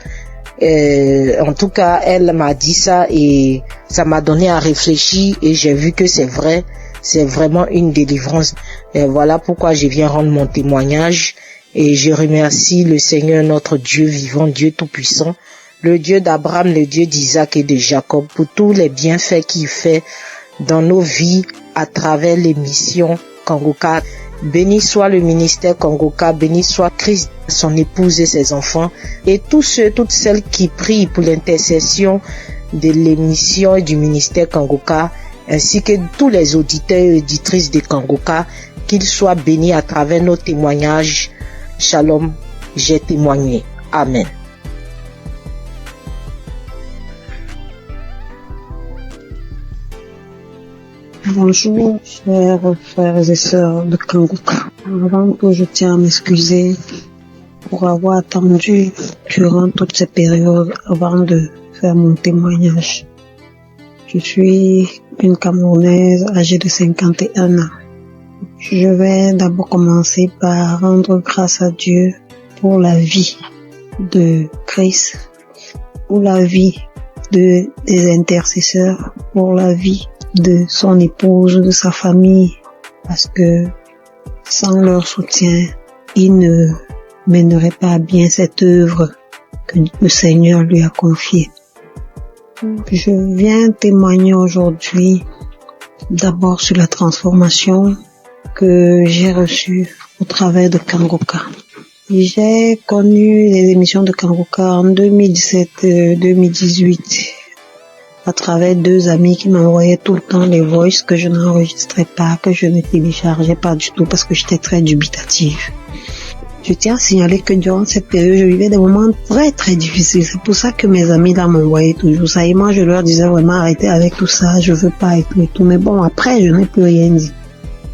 en tout cas, elle m'a dit ça et ça m'a donné à réfléchir et j'ai vu que c'est vrai, c'est vraiment une délivrance. Et voilà pourquoi je viens rendre mon témoignage et je remercie le Seigneur, notre Dieu vivant, Dieu tout-puissant, le Dieu d'Abraham, le Dieu d'Isaac et de Jacob, pour tous les bienfaits qu'il fait dans nos vies à travers l'émission Kangoka. Béni soit le ministère Kangoka, béni soit Christ, son épouse et ses enfants, et tous ceux, toutes celles qui prient pour l'intercession de l'émission et du ministère Kangoka, ainsi que tous les auditeurs et auditrices de Kangoka, qu'ils soient bénis à travers nos témoignages. Shalom, j'ai témoigné. Amen. Bonjour, chers frères et sœurs de Kangoka. Avant tout, je tiens à m'excuser pour avoir attendu durant toute cette période avant de faire mon témoignage. Je suis une Camerounaise âgée de 51 ans. Je vais d'abord commencer par rendre grâce à Dieu pour la vie de Chris, pour la vie des intercesseurs, pour la vie de son épouse, de sa famille, parce que sans leur soutien, il ne mènerait pas bien cette œuvre que le Seigneur lui a confiée. Je viens témoigner aujourd'hui d'abord sur la transformation que j'ai reçue au travers de Kangoka. J'ai connu les émissions de Kangoka en 2017-2018 à travers deux amis qui m'envoyaient tout le temps les voices que je n'enregistrais pas, que je ne téléchargeais pas du tout parce que j'étais très dubitative. Je tiens à signaler que durant cette période, je vivais des moments très très difficiles. C'est pour ça que mes amis là m'envoyaient toujours ça. Et moi, je leur disais vraiment arrêtez avec tout ça, je veux pas et tout. Mais bon, après, je n'ai plus rien dit.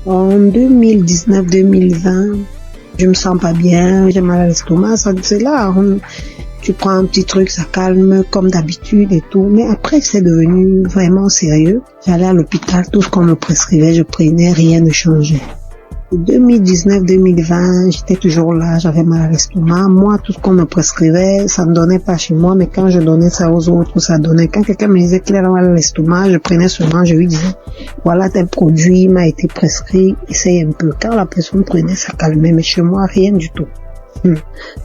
En 2019-2020, je me sens pas bien, j'ai mal à l'estomac, c'est là. Tu prends un petit truc, ça calme comme d'habitude et tout. Mais après, c'est devenu vraiment sérieux. J'allais à l'hôpital, tout ce qu'on me prescrivait, je prenais, rien ne changeait. 2019-2020, j'étais toujours là, j'avais mal à l'estomac. Moi, tout ce qu'on me prescrivait, ça ne donnait pas chez moi, mais quand je donnais ça aux autres, ça donnait. Quand quelqu'un me disait qu'il avait mal à l'estomac, je prenais seulement, je lui disais, voilà tel produit m'a été prescrit, essaye un peu. Quand la personne prenait, ça calmait, mais chez moi, rien du tout.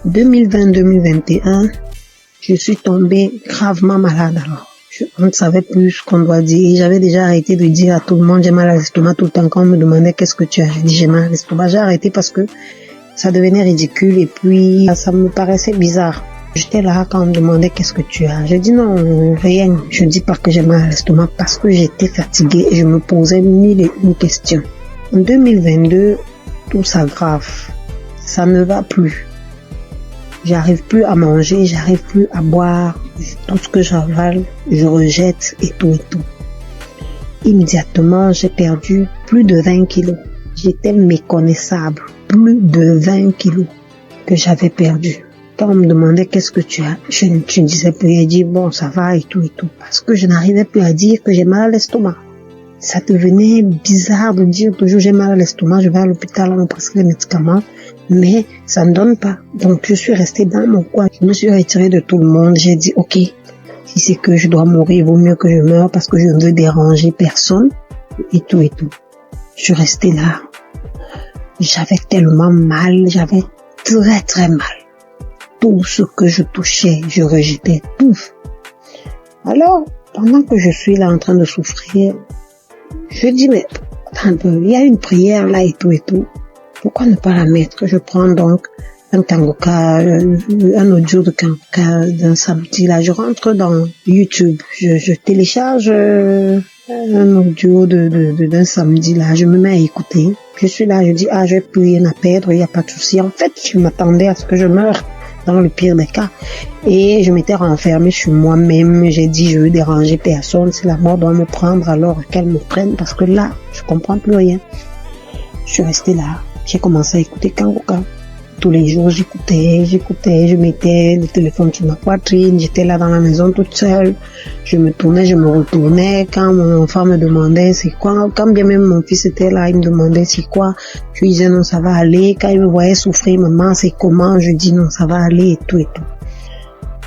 2020-2021, je suis tombée gravement malade alors. On ne savait plus ce qu'on doit dire. J'avais déjà arrêté de dire à tout le monde j'ai mal à l'estomac tout le temps. Quand on me demandait qu'est-ce que tu as, j'ai dit j'ai mal à l'estomac. J'ai arrêté parce que ça devenait ridicule et puis ça me paraissait bizarre. J'étais là quand on me demandait qu'est-ce que tu as. Je dis non, rien. Je dis pas que j'ai mal à l'estomac parce que j'étais fatiguée et je me posais mille et une questions. En 2022, tout s'aggrave. Ça ne va plus. J'arrive plus à manger, j'arrive plus à boire. Tout ce que j'avale, je rejette et tout et tout. Immédiatement, j'ai perdu plus de 20 kilos. J'étais méconnaissable. Plus de 20 kilos que j'avais perdu. Quand on me demandait qu'est-ce que tu as, je ne disais plus. J'ai dit bon, ça va et tout et tout. Parce que je n'arrivais plus à dire que j'ai mal à l'estomac. Ça devenait bizarre de dire toujours j'ai mal à l'estomac, je vais à l'hôpital, on me prescrit les médicaments, mais ça ne donne pas. Donc je suis restée dans mon coin, je me suis retirée de tout le monde, j'ai dit ok, si c'est que je dois mourir, il vaut mieux que je meure parce que je ne veux déranger personne, et tout et tout. Je suis restée là, j'avais tellement mal, j'avais très très mal. Tout ce que je touchais, je rejetais tout. Alors, pendant que je suis là en train de souffrir, je dis, mais attends un peu, il y a une prière là et tout et tout. Pourquoi ne pas la mettre? Je prends donc un Kanguka, un audio de Kanguka d'un samedi. Là, je rentre dans YouTube, je télécharge un audio d'un samedi. Là, je me mets à écouter. Je suis là, je dis, j'ai plus rien à perdre, il n'y a pas de souci. En fait, je m'attendais à ce que je meure dans le pire des cas. Et je m'étais renfermée sur moi-même. J'ai dit, je veux déranger personne. Si la mort doit me prendre, alors qu'elle me prenne, parce que là, je comprends plus rien. Je suis restée là. J'ai commencé à écouter Kanguka. Tous les jours, j'écoutais, je mettais le téléphone sur ma poitrine, j'étais là dans la maison toute seule, je me tournais, je me retournais, quand mon enfant me demandait c'est quoi, quand bien même mon fils était là, il me demandait c'est quoi, je lui disais non, ça va aller, quand il me voyait souffrir, maman, c'est comment, je dis non, ça va aller, et tout et tout.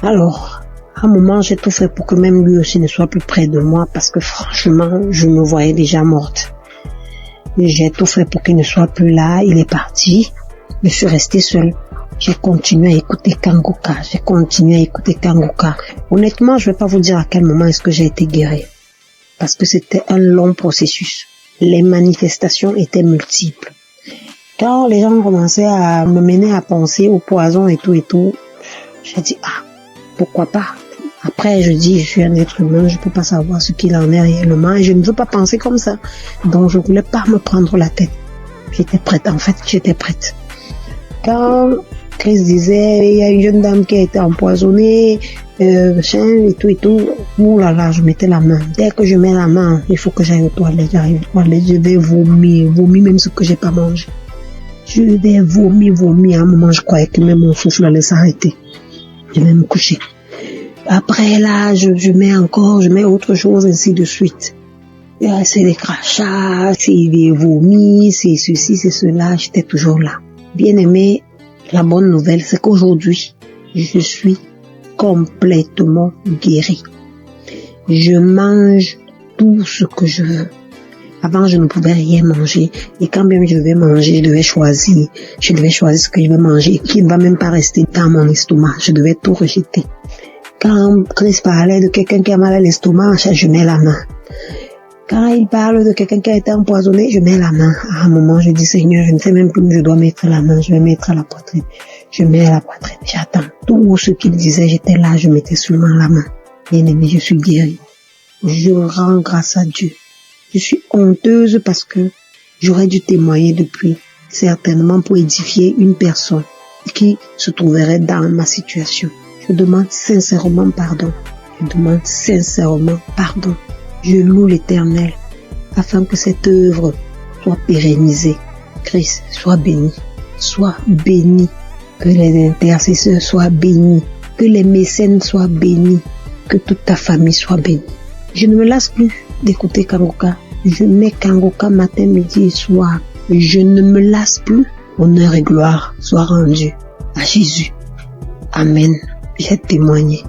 Alors, à un moment, j'ai tout fait pour que même lui aussi ne soit plus près de moi, parce que franchement, je me voyais déjà morte. J'ai tout fait pour qu'il ne soit plus là, il est parti. Je suis restée seule. J'ai continué à écouter Kanguka. Honnêtement, je vais pas vous dire à quel moment est-ce que j'ai été guérie. Parce que c'était un long processus. Les manifestations étaient multiples. Quand les gens commençaient à me mener à penser au poison et tout, j'ai dit, pourquoi pas? Après, je dis, je suis un être humain, je peux pas savoir ce qu'il en est réellement et je ne veux pas penser comme ça. Donc, je voulais pas me prendre la tête. J'étais prête. Quand Chris disait, il y a une jeune dame qui a été empoisonnée, et tout, ouh là là, je mettais la main. Dès que je mets la main, il faut que j'aille aux toilettes, j'arrive aux toilettes, je vais vomir même ce que j'ai pas mangé. Je vais vomir, à un moment, je croyais que même mon souffle allait s'arrêter. Je vais me coucher. Après là, je mets autre chose, ainsi de suite. C'est des crachats, c'est des vomis, c'est ceci, c'est cela, j'étais toujours là. Bien aimé, la bonne nouvelle, c'est qu'aujourd'hui, je suis complètement guérie. Je mange tout ce que je veux. Avant, je ne pouvais rien manger. Et quand même je devais manger, je devais choisir ce que je vais manger, qui ne va même pas rester dans mon estomac. Je devais tout rejeter. Quand Chris parlait de quelqu'un qui a mal à l'estomac, je mets la main. Quand il parle de quelqu'un qui a été empoisonné, je mets la main. À un moment, je dis, Seigneur, je ne sais même plus où je dois mettre la main. Je vais mettre à la poitrine. Je mets à la poitrine. J'attends. Tout ce qu'il disait, j'étais là, je mettais seulement la main. Bien aimé, je suis guérie. Je rends grâce à Dieu. Je suis honteuse parce que j'aurais dû témoigner depuis, certainement pour édifier une personne qui se trouverait dans ma situation. Je demande sincèrement pardon. Je loue l'Éternel afin que cette œuvre soit pérennisée. Christ, sois béni. Que les intercesseurs soient bénis. Que les mécènes soient bénis. Que toute ta famille soit bénie. Je ne me lasse plus d'écouter Kanguka. Je mets Kanguka matin, midi et soir. Je ne me lasse plus. Honneur et gloire soient rendus à Jésus. Amen. J'ai témoigné.